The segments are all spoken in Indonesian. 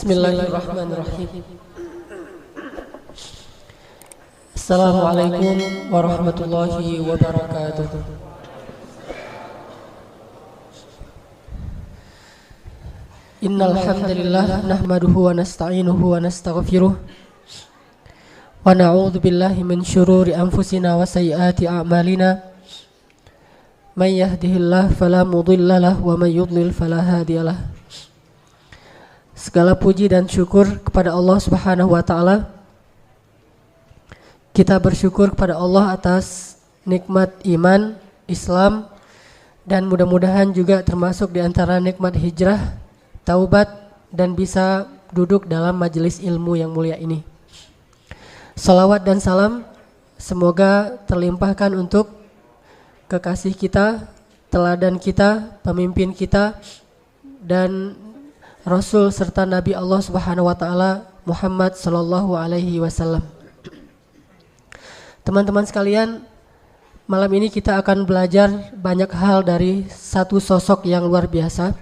Bismillahirrahmanirrahim. Assalamualaikum warahmatullahi wabarakatuh. Innal hamdalillah nahmaduhu wa nasta'inuhu wa nastaghfiruh wa na'udzu billahi min syururi anfusina wa sayyiati a'malina. May yahdihillahu fala mudilla lahu wa may yudlil fala hadiyalah. Segala puji dan syukur kepada Allah Subhanahu wa taala. Kita bersyukur kepada Allah atas nikmat iman, Islam, dan mudah-mudahan juga termasuk di antara nikmat hijrah, taubat, dan bisa duduk dalam majelis ilmu yang mulia ini. Salawat dan salam semoga terlimpahkan untuk kekasih kita, teladan kita, pemimpin kita, dan Rasul serta Nabi Allah Subhanahu wa taala Muhammad sallallahu alaihi wasallam. Teman-teman sekalian, malam ini kita akan belajar banyak hal dari satu sosok yang luar biasa.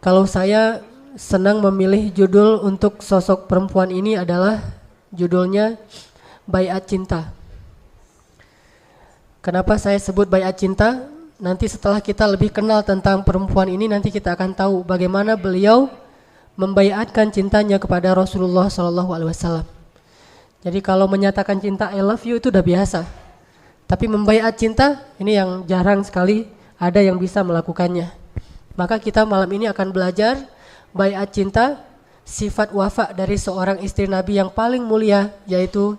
Kalau saya senang memilih judul untuk sosok perempuan ini adalah judulnya Baiat Cinta. Kenapa saya sebut Baiat Cinta? Nanti setelah kita lebih kenal tentang perempuan ini, nanti kita akan tahu bagaimana beliau membaiatkan cintanya kepada Rasulullah SAW. Jadi kalau menyatakan cinta I love you itu udah biasa. Tapi membaiat cinta ini yang jarang sekali ada yang bisa melakukannya. Maka kita malam ini akan belajar baiat cinta, sifat wafa dari seorang istri Nabi yang paling mulia, yaitu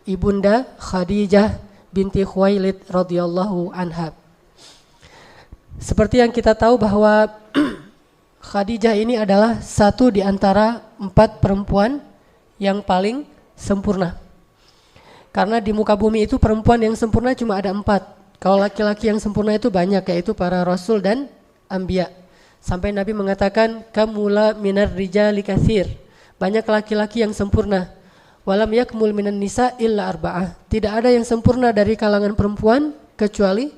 Ibunda Khadijah binti Khuwailid radhiyallahu anha. Seperti yang kita tahu bahwa Khadijah ini adalah satu di antara 4 perempuan yang paling sempurna. Karena di muka bumi itu perempuan yang sempurna cuma ada 4. Kalau laki-laki yang sempurna itu banyak, yaitu para rasul dan anbiya. Sampai Nabi mengatakan kamula minar rijali katsir. Banyak laki-laki yang sempurna. Walam yakmul minan nisa illa arba'ah. Tidak ada yang sempurna dari kalangan perempuan kecuali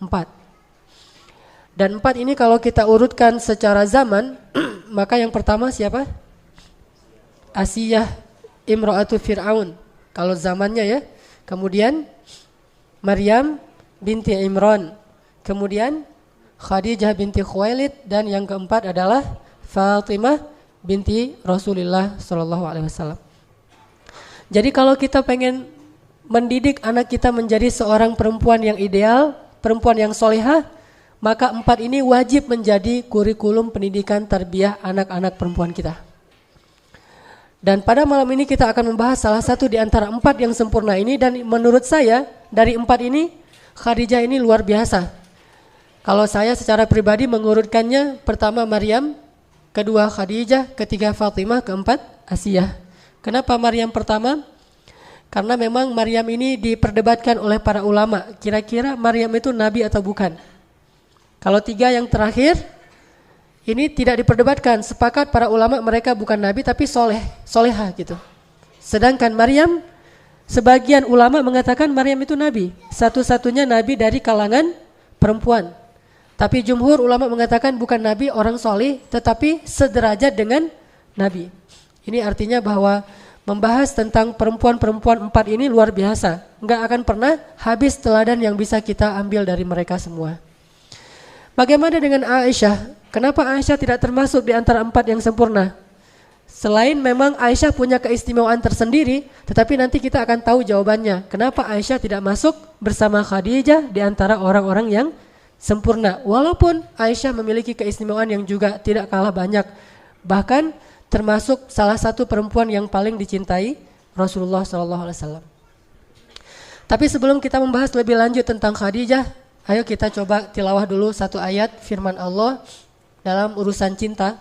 4. Dan 4 ini kalau kita urutkan secara zaman, maka yang pertama siapa? Asiyah imra'atu Fir'aun, kalau zamannya ya. Kemudian Maryam binti Imran. Kemudian Khadijah binti Khuwailid. Dan yang keempat adalah Fatimah binti Rasulullah SAW. Jadi kalau kita pengen mendidik anak kita menjadi seorang perempuan yang ideal, perempuan yang solehah, maka 4 ini wajib menjadi kurikulum pendidikan tarbiyah anak-anak perempuan kita. Dan pada malam ini kita akan membahas salah satu di antara 4 yang sempurna ini. Dan menurut saya dari 4 ini Khadijah ini luar biasa. Kalau saya secara pribadi mengurutkannya, pertama Maryam, kedua Khadijah, ketiga Fatimah, keempat Asiyah. Kenapa Maryam pertama? Karena memang Maryam ini diperdebatkan oleh para ulama. Kira-kira Maryam itu nabi atau bukan? Kalau 3 yang terakhir ini tidak diperdebatkan, sepakat para ulama mereka bukan nabi tapi solehah gitu. Sedangkan Maryam, sebagian ulama mengatakan Maryam itu nabi, satu-satunya nabi dari kalangan perempuan. Tapi jumhur ulama mengatakan bukan nabi, orang soleh, tetapi sederajat dengan nabi. Ini artinya bahwa membahas tentang perempuan-perempuan 4 ini luar biasa. Enggak akan pernah habis teladan yang bisa kita ambil dari mereka semua. Bagaimana dengan Aisyah? Kenapa Aisyah tidak termasuk di antara 4 yang sempurna? Selain memang Aisyah punya keistimewaan tersendiri, tetapi nanti kita akan tahu jawabannya. Kenapa Aisyah tidak masuk bersama Khadijah di antara orang-orang yang sempurna? Walaupun Aisyah memiliki keistimewaan yang juga tidak kalah banyak. Bahkan termasuk salah satu perempuan yang paling dicintai Rasulullah SAW. Tapi sebelum kita membahas lebih lanjut tentang Khadijah, ayo kita coba tilawah dulu satu ayat firman Allah dalam urusan cinta.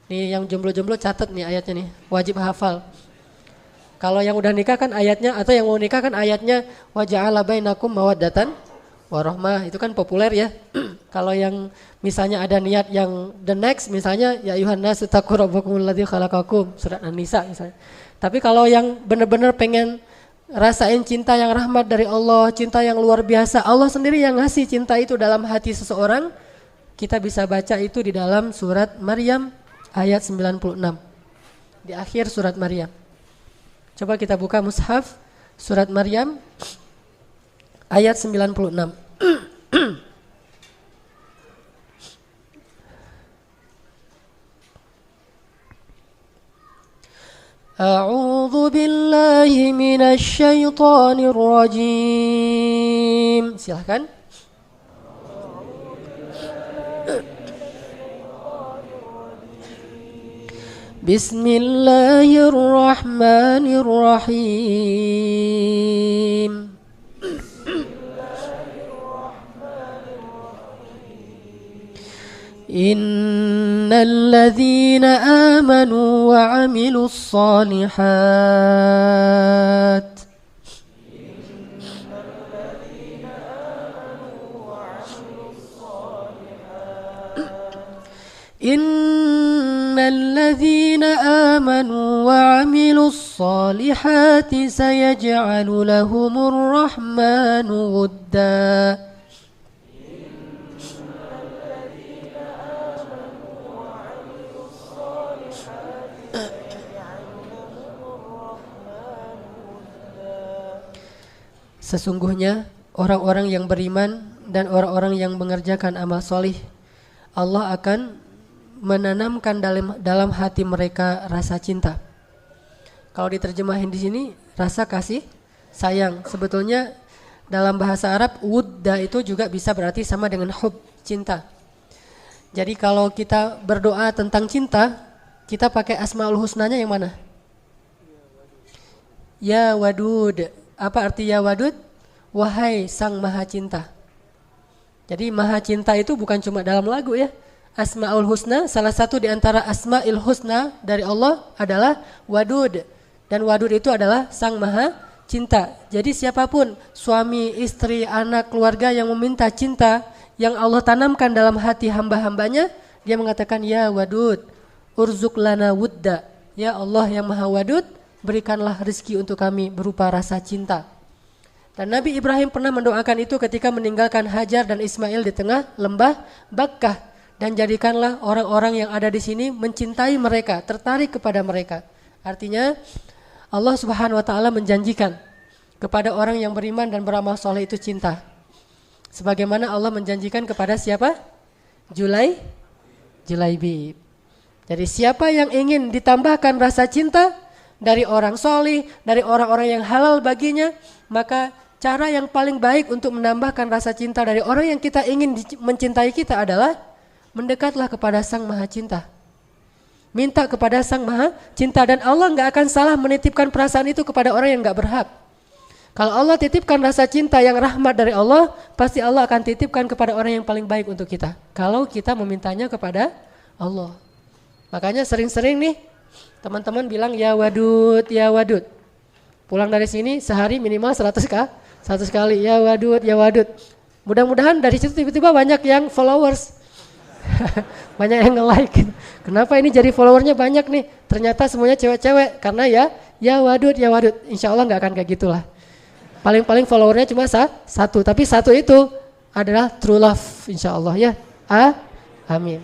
Nih yang jomblo-jomblo catat nih ayatnya nih, wajib hafal. Kalau yang udah nikah kan ayatnya, atau yang mau nikah kan ayatnya wa ja'ala bainakum mawaddatan warahmah, itu kan populer ya. Kalau yang misalnya ada niat yang the next, misalnya ya ayuhan nasu taqu rabbakumul ladzi khalaqakum, surat An-Nisa misalnya. Tapi kalau yang benar-benar pengen rasain cinta yang rahmat dari Allah, cinta yang luar biasa, Allah sendiri yang ngasih cinta itu dalam hati seseorang, kita bisa baca itu di dalam surat Maryam ayat 96. Di akhir surat Maryam. Coba kita buka mushaf surat Maryam ayat 96. A'udzu billahi minasy syaithanir rajim. Silakan. Bismillahirrahmanirrahim. Innalladzina amanu wa 'amilus shalihat Innalladzina amanu wa 'amilus shalihati sayaj'alu lahumur rahmanu wudda. Sesungguhnya orang-orang yang beriman dan orang-orang yang mengerjakan amal solih, Allah akan menanamkan dalam hati mereka rasa cinta. Kalau diterjemahin di sini rasa kasih sayang. Sebetulnya dalam bahasa Arab wudda itu juga bisa berarti sama dengan hub, cinta. Jadi kalau kita berdoa tentang cinta, kita pakai Asmaul Husnanya yang mana? Ya Wadud. Apa arti ya Wadud? Wahai Sang Maha Cinta. Jadi Maha Cinta itu bukan cuma dalam lagu ya. Asmaul Husna, salah satu di antara Asmaul Husna dari Allah adalah Wadud. Dan Wadud itu adalah Sang Maha Cinta. Jadi siapapun, suami, istri, anak, keluarga yang meminta cinta yang Allah tanamkan dalam hati hamba-hambanya, dia mengatakan ya Wadud, urzuk lana wudda. Ya Allah yang Maha Wadud, berikanlah rezeki untuk kami berupa rasa cinta. Dan Nabi Ibrahim pernah mendoakan itu ketika meninggalkan Hajar dan Ismail di tengah lembah Bakkah. Dan jadikanlah orang-orang yang ada di sini mencintai mereka, tertarik kepada mereka. Artinya Allah Subhanahu wa taala menjanjikan kepada orang yang beriman dan beramal soleh itu cinta. Sebagaimana Allah menjanjikan kepada siapa? Julaibib. Jadi siapa yang ingin ditambahkan rasa cinta dari orang soleh, dari orang-orang yang halal baginya, maka cara yang paling baik untuk menambahkan rasa cinta dari orang yang kita ingin mencintai kita adalah mendekatlah kepada Sang Maha Cinta. Minta kepada Sang Maha Cinta, dan Allah gak akan salah menitipkan perasaan itu kepada orang yang gak berhak. Kalau Allah titipkan rasa cinta yang rahmat dari Allah, pasti Allah akan titipkan kepada orang yang paling baik untuk kita. Kalau kita memintanya kepada Allah. Makanya sering-sering nih teman-teman bilang ya Wadud, ya Wadud. Pulang dari sini sehari minimal 100 kali ya Wadud, ya Wadud. Mudah-mudahan dari situ tiba-tiba banyak yang followers. Banyak yang nge-like. Kenapa ini jadi followernya banyak nih? Ternyata semuanya cewek-cewek. Karena ya Wadud, ya Wadud. Insya Allah gak akan kayak gitulah. Paling-paling followernya cuma satu. Tapi satu itu adalah true love, insya Allah ya. Amin.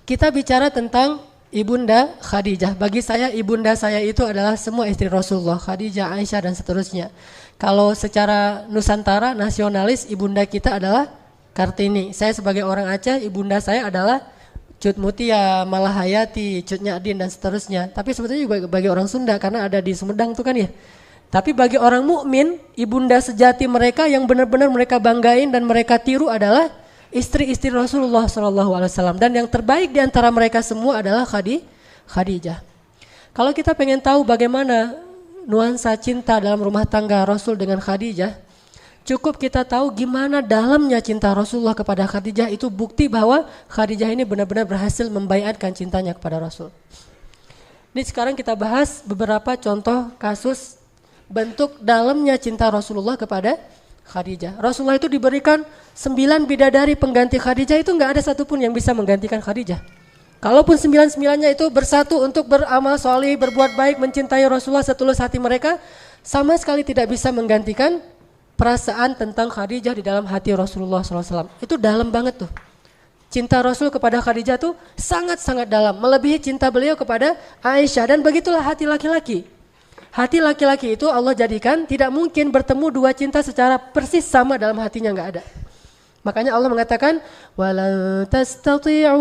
Kita bicara tentang Ibunda Khadijah. Bagi saya ibunda saya itu adalah semua istri Rasulullah, Khadijah, Aisyah dan seterusnya. Kalau secara Nusantara nasionalis, ibunda kita adalah Kartini. Saya sebagai orang Aceh, ibunda saya adalah Cut Mutia, Malahayati, Cut Nyadin dan seterusnya. Tapi sebetulnya juga bagi orang Sunda karena ada di Sumedang tuh kan ya. Tapi bagi orang mukmin, ibunda sejati mereka yang benar-benar mereka banggain dan mereka tiru adalah istri-istri Rasulullah SAW. Dan yang terbaik di antara mereka semua adalah Khadijah. Kalau kita pengen tahu bagaimana nuansa cinta dalam rumah tangga Rasul dengan Khadijah, cukup kita tahu gimana dalamnya cinta Rasulullah kepada Khadijah. Itu bukti bahwa Khadijah ini benar-benar berhasil membaiatkan cintanya kepada Rasul. Ini sekarang kita bahas beberapa contoh kasus bentuk dalamnya cinta Rasulullah kepada Khadijah. Rasulullah itu diberikan 9 bidadari pengganti Khadijah, itu gak ada satupun yang bisa menggantikan Khadijah. Kalaupun 9-9-nya itu bersatu untuk beramal soleh, berbuat baik, mencintai Rasulullah setulus hati mereka, sama sekali tidak bisa menggantikan perasaan tentang Khadijah di dalam hati Rasulullah SAW. Itu dalam banget tuh. cinta Rasul kepada Khadijah tuh sangat-sangat dalam, melebihi cinta beliau kepada Aisyah. Dan begitulah hati laki-laki. Hati laki-laki itu Allah jadikan tidak mungkin bertemu dua cinta secara persis sama dalam hatinya, nggak ada. Makanya Allah mengatakan walan tastati'u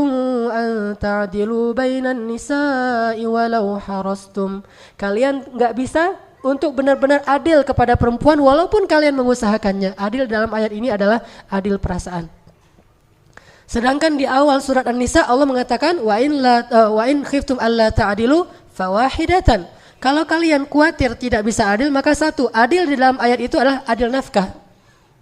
an ta'dilu bainan nisa'i walau harastum. Kalian nggak bisa untuk benar-benar adil kepada perempuan walaupun kalian mengusahakannya. Adil dalam ayat ini adalah adil perasaan. Sedangkan di awal surat An-Nisa Allah mengatakan wa in khiftum alla ta'dilu fawahidatan. Kalau kalian khawatir tidak bisa adil, maka satu, adil di dalam ayat itu adalah adil nafkah.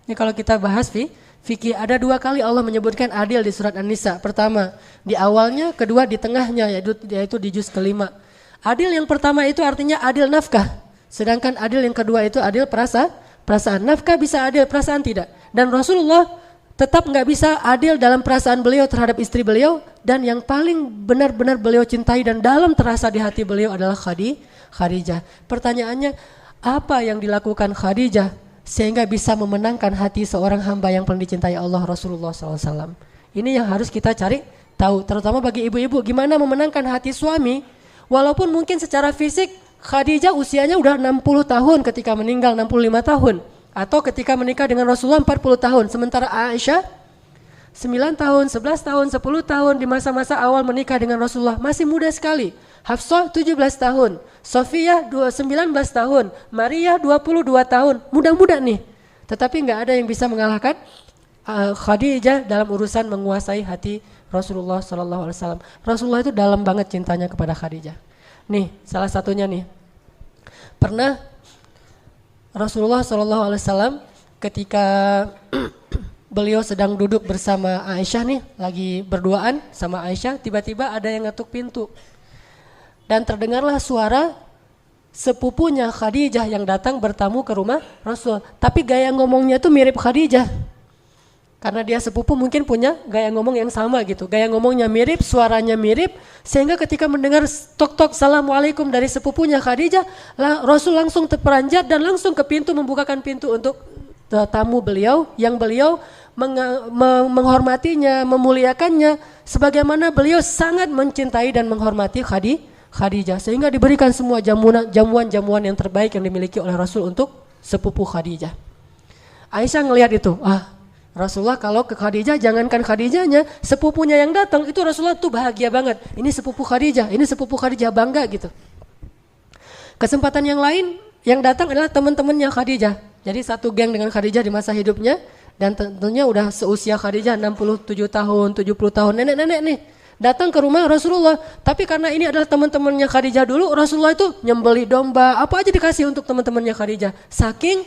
Ini kalau kita bahas fikih, ada dua kali Allah menyebutkan adil di surat An-Nisa. Pertama di awalnya, kedua di tengahnya, yaitu di juz kelima. Adil yang pertama itu artinya adil nafkah. Sedangkan adil yang kedua itu adil perasaan. Nafkah bisa adil, perasaan tidak. Dan Rasulullah tetap nggak bisa adil dalam perasaan beliau terhadap istri beliau. Dan yang paling benar-benar beliau cintai dan dalam terasa di hati beliau adalah Khadijah. Pertanyaannya, apa yang dilakukan Khadijah sehingga bisa memenangkan hati seorang hamba yang paling dicintai Allah, Rasulullah SAW? Ini yang harus kita cari tahu, terutama bagi ibu-ibu, gimana memenangkan hati suami. Walaupun mungkin secara fisik Khadijah usianya udah 60 tahun ketika meninggal, 65 tahun. Atau ketika menikah dengan Rasulullah 40 tahun. Sementara Aisyah 9 tahun, 11 tahun, 10 tahun di masa-masa awal menikah dengan Rasulullah. Masih muda sekali. Hafsah 17 tahun, Sofiyah 19 tahun, Maria 22 tahun, muda-muda nih. Tetapi nggak ada yang bisa mengalahkan Khadijah dalam urusan menguasai hati Rasulullah SAW. Rasulullah itu dalam banget cintanya kepada Khadijah. Nih, salah satunya nih. Pernah Rasulullah SAW ketika beliau sedang duduk bersama Aisyah nih, lagi berduaan sama Aisyah, tiba-tiba ada yang ngetuk pintu. Dan terdengarlah suara sepupunya Khadijah yang datang bertamu ke rumah Rasul. Tapi gaya ngomongnya tuh mirip Khadijah. Karena dia sepupu mungkin punya gaya ngomong yang sama gitu. Gaya ngomongnya mirip, suaranya mirip. Sehingga ketika mendengar tok-tok Assalamualaikum dari sepupunya Khadijah, Rasul langsung terperanjat dan langsung ke pintu, membukakan pintu untuk tamu beliau. Yang beliau menghormatinya, memuliakannya. Sebagaimana beliau sangat mencintai dan menghormati Khadijah, sehingga diberikan semua jamuan-jamuan yang terbaik yang dimiliki oleh Rasul untuk sepupu Khadijah. Aisyah ngelihat itu, Rasulullah kalau ke Khadijah, jangankan Khadijahnya, sepupunya yang datang itu Rasulullah tuh bahagia banget. Ini sepupu Khadijah, bangga gitu. Kesempatan yang lain yang datang adalah teman-temannya Khadijah. Jadi satu geng dengan Khadijah di masa hidupnya, dan tentunya udah seusia Khadijah 67 tahun, 70 tahun, nenek-nenek nih. Datang ke rumah Rasulullah, tapi karena ini adalah teman-temannya Khadijah dulu, Rasulullah itu nyembeli domba, apa aja dikasih untuk teman-temannya Khadijah. Saking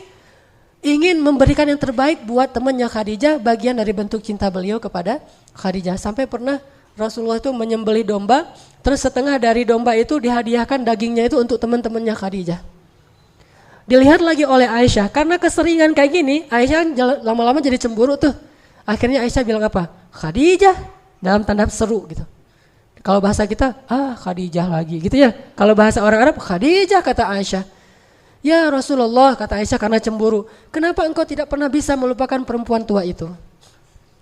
ingin memberikan yang terbaik buat temannya Khadijah, bagian dari bentuk cinta beliau kepada Khadijah. Sampai pernah Rasulullah itu menyembeli domba, terus setengah dari domba itu dihadiahkan dagingnya itu untuk teman-temannya Khadijah. Dilihat lagi oleh Aisyah, karena keseringan kayak gini, Aisyah lama-lama jadi cemburu tuh. Akhirnya Aisyah bilang apa? Khadijah. Dalam tanda seru gitu. Kalau bahasa kita, Khadijah lagi gitu ya. Kalau bahasa orang Arab, Khadijah kata Aisyah. Ya Rasulullah kata Aisyah karena cemburu. Kenapa engkau tidak pernah bisa melupakan perempuan tua itu?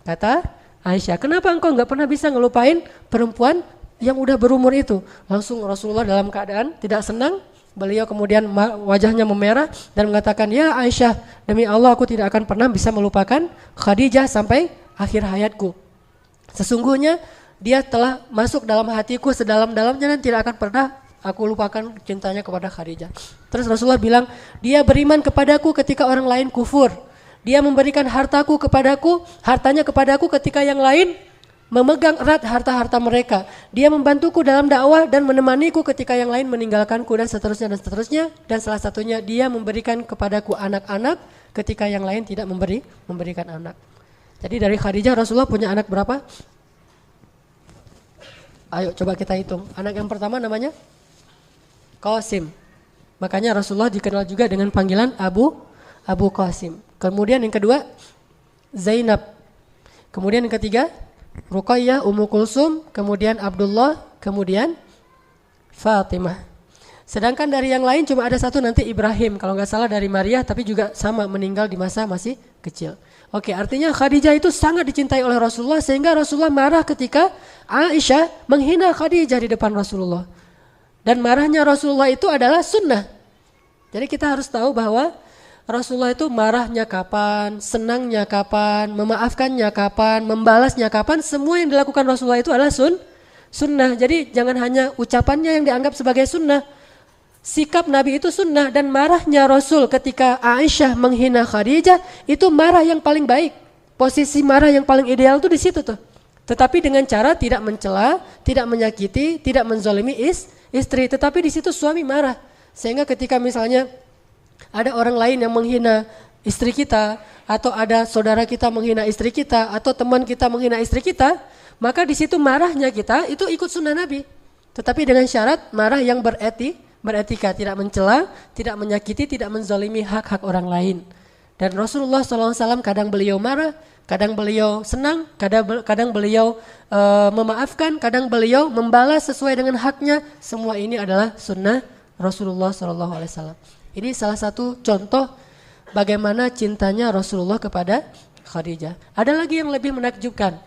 Kata Aisyah, kenapa engkau nggak pernah bisa ngelupain perempuan yang udah berumur itu? Langsung Rasulullah dalam keadaan tidak senang. Beliau kemudian wajahnya memerah dan mengatakan, ya Aisyah, demi Allah aku tidak akan pernah bisa melupakan Khadijah sampai akhir hayatku. Sesungguhnya dia telah masuk dalam hatiku sedalam-dalamnya dan tidak akan pernah aku lupakan cintanya kepada Khadijah. Terus Rasulullah bilang, dia beriman kepadaku ketika orang lain kufur. Dia memberikan hartanya kepadaku ketika yang lain memegang erat harta-harta mereka. Dia membantuku dalam dakwah dan menemaniku ketika yang lain meninggalkanku dan seterusnya dan seterusnya. Dan salah satunya dia memberikan kepadaku anak-anak ketika yang lain tidak memberikan anak. Jadi dari Khadijah Rasulullah punya anak berapa? Ayo coba kita hitung. Anak yang pertama namanya Qasim. Makanya Rasulullah dikenal juga dengan panggilan Abu Qasim. Kemudian yang kedua Zainab. Kemudian yang ketiga Ruqayyah, Ummu Kulsum, kemudian Abdullah, kemudian Fatimah. Sedangkan dari yang lain cuma ada satu nanti Ibrahim, kalau nggak salah dari Maria, tapi juga sama meninggal di masa masih kecil. Oke, artinya Khadijah itu sangat dicintai oleh Rasulullah sehingga Rasulullah marah ketika Aisyah menghina Khadijah di depan Rasulullah. Dan marahnya Rasulullah itu adalah sunnah. Jadi kita harus tahu bahwa Rasulullah itu marahnya kapan, senangnya kapan, memaafkannya kapan, membalasnya kapan, semua yang dilakukan Rasulullah itu adalah sunnah. Jadi jangan hanya ucapannya yang dianggap sebagai sunnah. Sikap Nabi itu sunnah, dan marahnya Rasul ketika Aisyah menghina Khadijah itu marah yang paling baik. Posisi marah yang paling ideal tuh di situ tuh. Tetapi dengan cara tidak mencela, tidak menyakiti, tidak menzalimi istri. Tetapi di situ suami marah. Sehingga ketika misalnya ada orang lain yang menghina istri kita, atau ada saudara kita menghina istri kita, atau teman kita menghina istri kita, maka di situ marahnya kita itu ikut sunnah Nabi. Tetapi dengan syarat marah yang beretika, tidak mencela, tidak menyakiti, tidak menzalimi hak-hak orang lain. Dan Rasulullah SAW kadang beliau marah, kadang beliau senang, kadang beliau memaafkan, kadang beliau membalas sesuai dengan haknya. Semua ini adalah sunnah Rasulullah SAW. Ini salah satu contoh bagaimana cintanya Rasulullah kepada Khadijah. Ada lagi yang lebih menakjubkan.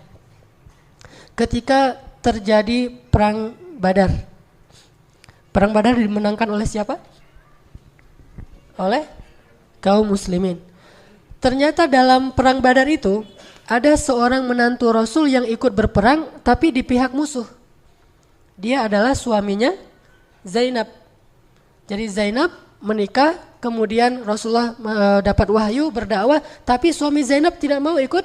Ketika terjadi perang Badar. Perang Badar dimenangkan oleh siapa? Oleh kaum muslimin. Ternyata dalam perang Badar itu ada seorang menantu Rasul yang ikut berperang tapi di pihak musuh. Dia adalah suaminya Zainab. Jadi Zainab menikah, kemudian Rasulullah dapat wahyu berdakwah, tapi suami Zainab tidak mau ikut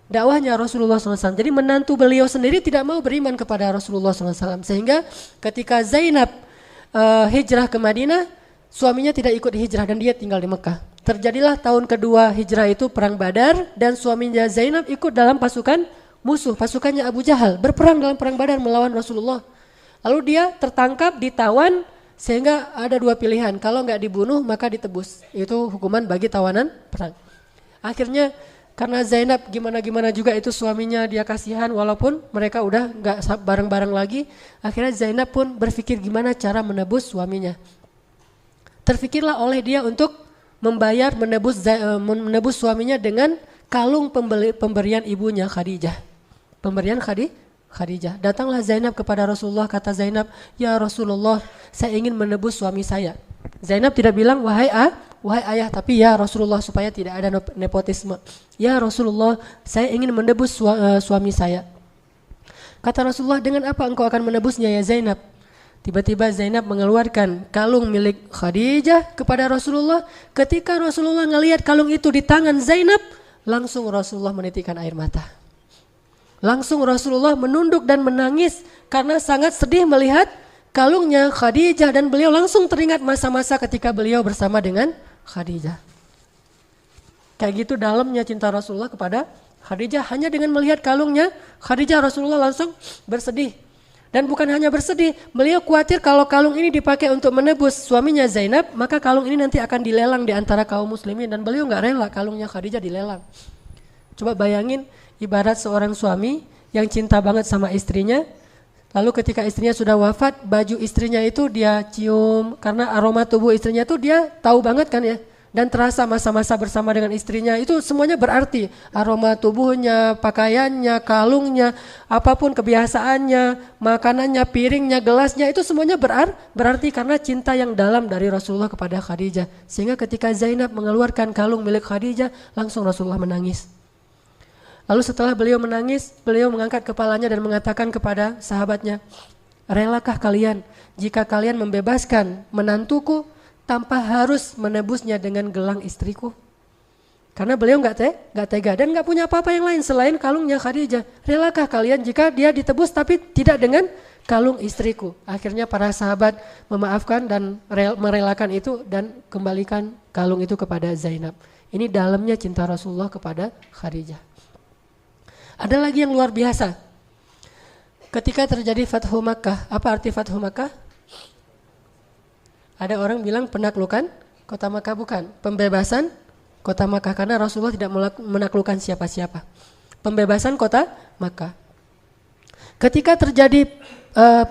dakwahnya Rasulullah SAW. Jadi menantu beliau sendiri tidak mau beriman kepada Rasulullah SAW. Sehingga ketika Zainab hijrah ke Madinah, suaminya tidak ikut hijrah dan dia tinggal di Mekah. Terjadilah tahun kedua hijrah itu perang Badar, dan suaminya Zainab ikut dalam pasukan musuh, pasukannya Abu Jahal, berperang dalam perang Badar melawan Rasulullah. Lalu dia tertangkap, ditawan, sehingga ada dua pilihan, kalau nggak dibunuh maka ditebus. Itu hukuman bagi tawanan perang. Akhirnya karena Zainab gimana juga itu suaminya dia kasihan, walaupun mereka udah nggak bareng-bareng lagi. Akhirnya Zainab pun berpikir gimana cara menebus suaminya. Terfikirlah oleh dia untuk menebus suaminya dengan kalung pemberian ibunya Khadijah. Pemberian Khadijah. Datanglah Zainab kepada Rasulullah, kata Zainab, "Ya Rasulullah, saya ingin menebus suami saya." Zainab tidak bilang wahai ayah, tapi ya Rasulullah, supaya tidak ada nepotisme. "Ya Rasulullah, saya ingin menebus suami saya." Kata Rasulullah, "Dengan apa engkau akan menebusnya ya Zainab?" Tiba-tiba Zainab mengeluarkan kalung milik Khadijah kepada Rasulullah. Ketika Rasulullah ngelihat kalung itu di tangan Zainab, langsung Rasulullah menitikkan air mata. Langsung Rasulullah menunduk dan menangis karena sangat sedih melihat kalungnya Khadijah, dan beliau langsung teringat masa-masa ketika beliau bersama dengan Khadijah. Kayak gitu dalamnya cinta Rasulullah kepada Khadijah. Hanya dengan melihat kalungnya Khadijah, Rasulullah langsung bersedih. Dan bukan hanya bersedih, beliau khawatir kalau kalung ini dipakai untuk menebus suaminya Zainab, maka kalung ini nanti akan dilelang di antara kaum muslimin, dan beliau nggak rela kalungnya Khadijah dilelang. Coba bayangin, ibarat seorang suami yang cinta banget sama istrinya, lalu ketika istrinya sudah wafat, baju istrinya itu dia cium, karena aroma tubuh istrinya itu dia tahu banget kan ya, dan terasa masa-masa bersama dengan istrinya, itu semuanya berarti. Aroma tubuhnya, pakaiannya, kalungnya, apapun kebiasaannya, makanannya, piringnya, gelasnya, itu semuanya berarti karena cinta yang dalam dari Rasulullah kepada Khadijah. Sehingga ketika Zainab mengeluarkan kalung milik Khadijah, langsung Rasulullah menangis. Lalu setelah beliau menangis, beliau mengangkat kepalanya dan mengatakan kepada sahabatnya, "Relakah kalian jika kalian membebaskan menantuku tanpa harus menebusnya dengan gelang istriku?" Karena beliau nggak tega dan nggak punya apa-apa yang lain selain kalungnya Khadijah. "Relakah kalian jika dia ditebus tapi tidak dengan kalung istriku?" Akhirnya para sahabat memaafkan dan merelakan itu dan kembalikan kalung itu kepada Zainab. Ini dalamnya cinta Rasulullah kepada Khadijah. Ada lagi yang luar biasa. Ketika terjadi Fathu Makkah, apa arti Fathu Makkah? Ada orang bilang penaklukan kota Makkah, bukan. Pembebasan kota Makkah, karena Rasulullah tidak menaklukkan siapa-siapa. Pembebasan kota Makkah. Ketika terjadi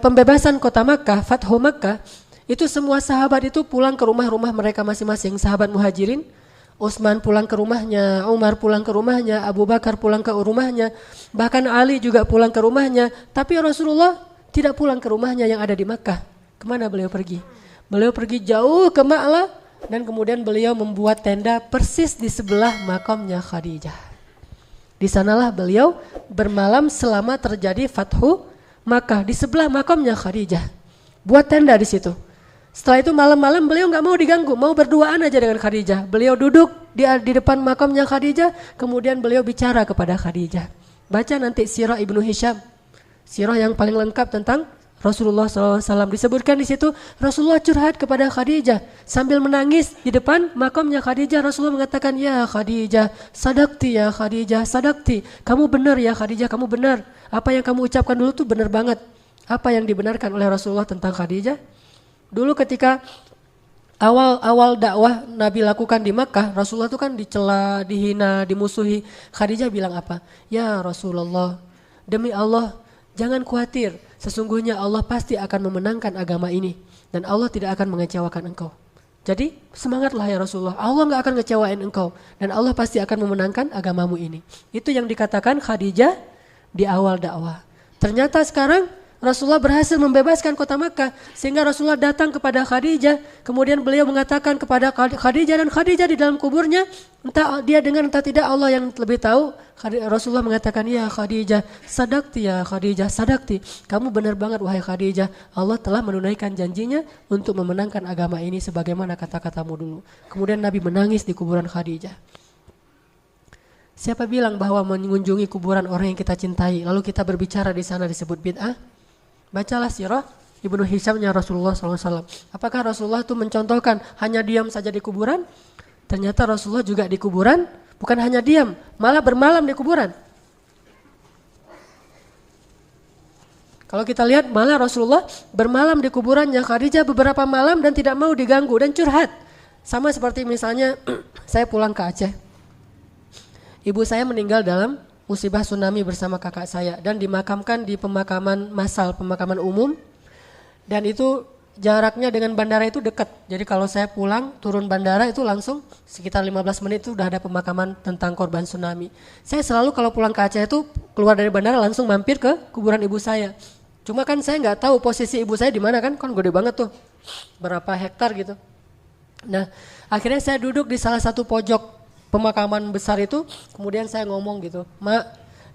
pembebasan kota Makkah, Fathu Makkah, itu semua sahabat itu pulang ke rumah-rumah mereka masing-masing. Sahabat Muhajirin, Utsman pulang ke rumahnya, Umar pulang ke rumahnya, Abu Bakar pulang ke rumahnya, bahkan Ali juga pulang ke rumahnya. Tapi Rasulullah tidak pulang ke rumahnya yang ada di Makkah. Kemana beliau pergi? Beliau pergi jauh ke Ma'la dan kemudian beliau membuat tenda persis di sebelah makamnya Khadijah. Di sanalah beliau bermalam selama terjadi Fathu Makkah, di sebelah makamnya Khadijah. Buat tenda di situ. Setelah itu malam-malam beliau nggak mau diganggu, mau berduaan aja dengan Khadijah. Beliau duduk di depan makamnya Khadijah, kemudian beliau bicara kepada Khadijah. Baca nanti Sirah Ibnu Hisham, sirah yang paling lengkap tentang Rasulullah SAW. Disebutkan di situ Rasulullah curhat kepada Khadijah sambil menangis di depan makamnya Khadijah. Rasulullah mengatakan, ya Khadijah, sadaqti ya Khadijah, sadaqti. Kamu benar ya Khadijah, kamu benar. Apa yang kamu ucapkan dulu tuh benar banget. Apa yang dibenarkan oleh Rasulullah tentang Khadijah? Dulu ketika awal dakwah Nabi lakukan di Makkah, Rasulullah itu kan dicela, dihina, dimusuhi. Khadijah bilang apa? Ya Rasulullah, demi Allah, jangan khawatir. Sesungguhnya Allah pasti akan memenangkan agama ini. Dan Allah tidak akan mengecewakan engkau. Jadi semangatlah ya Rasulullah, Allah gak akan ngecewain engkau. Dan Allah pasti akan memenangkan agamamu ini. Itu yang dikatakan Khadijah di awal dakwah. Ternyata sekarang Rasulullah berhasil membebaskan kota Makkah sehingga Rasulullah datang kepada Khadijah, kemudian beliau mengatakan kepada Khadijah, dan Khadijah di dalam kuburnya, entah dia dengar entah tidak, Allah yang lebih tahu. Rasulullah mengatakan, ya Khadijah, sadaqti ya Khadijah, sadaqti. Kamu benar banget wahai Khadijah, Allah telah menunaikan janjinya untuk memenangkan agama ini sebagaimana kata-katamu dulu. Kemudian Nabi menangis di kuburan Khadijah. Siapa bilang bahwa mengunjungi kuburan orang yang kita cintai lalu kita berbicara di sana disebut bid'ah? Bacalah sirah Ibnu Hishamnya Rasulullah SAW. Apakah Rasulullah itu mencontohkan hanya diam saja di kuburan? Ternyata Rasulullah juga di kuburan bukan hanya diam, malah bermalam di kuburan. Kalau kita lihat malah Rasulullah bermalam di kuburannya Khadijah beberapa malam dan tidak mau diganggu dan curhat. Sama seperti misalnya saya pulang ke Aceh. Ibu saya meninggal dalam musibah tsunami bersama kakak saya dan dimakamkan di pemakaman massal, pemakaman umum, dan itu jaraknya dengan bandara itu dekat. Jadi kalau saya pulang turun bandara itu langsung sekitar 15 menit itu udah ada pemakaman tentang korban tsunami. Saya selalu kalau pulang ke Aceh itu keluar dari bandara langsung mampir ke kuburan ibu saya. Cuma kan saya nggak tahu posisi ibu saya di mana, kan gede banget tuh, berapa hektar gitu. Nah akhirnya saya duduk di salah satu pojok pemakaman besar itu, kemudian saya ngomong gitu, Mak,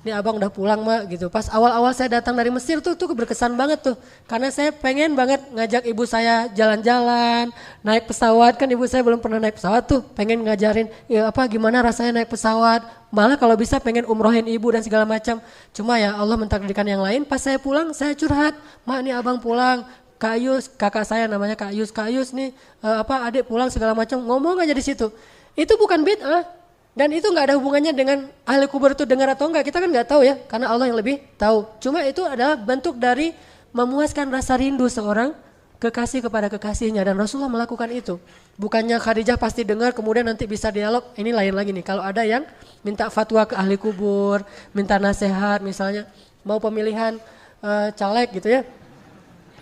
ini abang udah pulang Mak gitu. Pas awal-awal saya datang dari Mesir tuh berkesan banget tuh, karena saya pengen banget ngajak ibu saya jalan-jalan, naik pesawat, kan ibu saya belum pernah naik pesawat tuh, pengen ngajarin ya apa gimana rasanya naik pesawat, malah kalau bisa pengen umrohin ibu dan segala macam. Cuma ya Allah mentakdirkan yang lain. Pas saya pulang saya curhat, Mak ini abang pulang, Kak Yus, kakak saya namanya Kak Yus nih, adik pulang segala macam, ngomong aja di situ. Itu bukan bid'ah dan itu nggak ada hubungannya dengan ahli kubur itu dengar atau enggak, kita kan nggak tahu ya, karena Allah yang lebih tahu. Cuma itu adalah bentuk dari memuaskan rasa rindu seorang kekasih kepada kekasihnya, dan Rasulullah melakukan itu. Bukannya Khadijah pasti dengar kemudian nanti bisa dialog, ini lain lagi nih. Kalau ada yang minta fatwa ke ahli kubur, minta nasihat, misalnya mau pemilihan caleg gitu ya,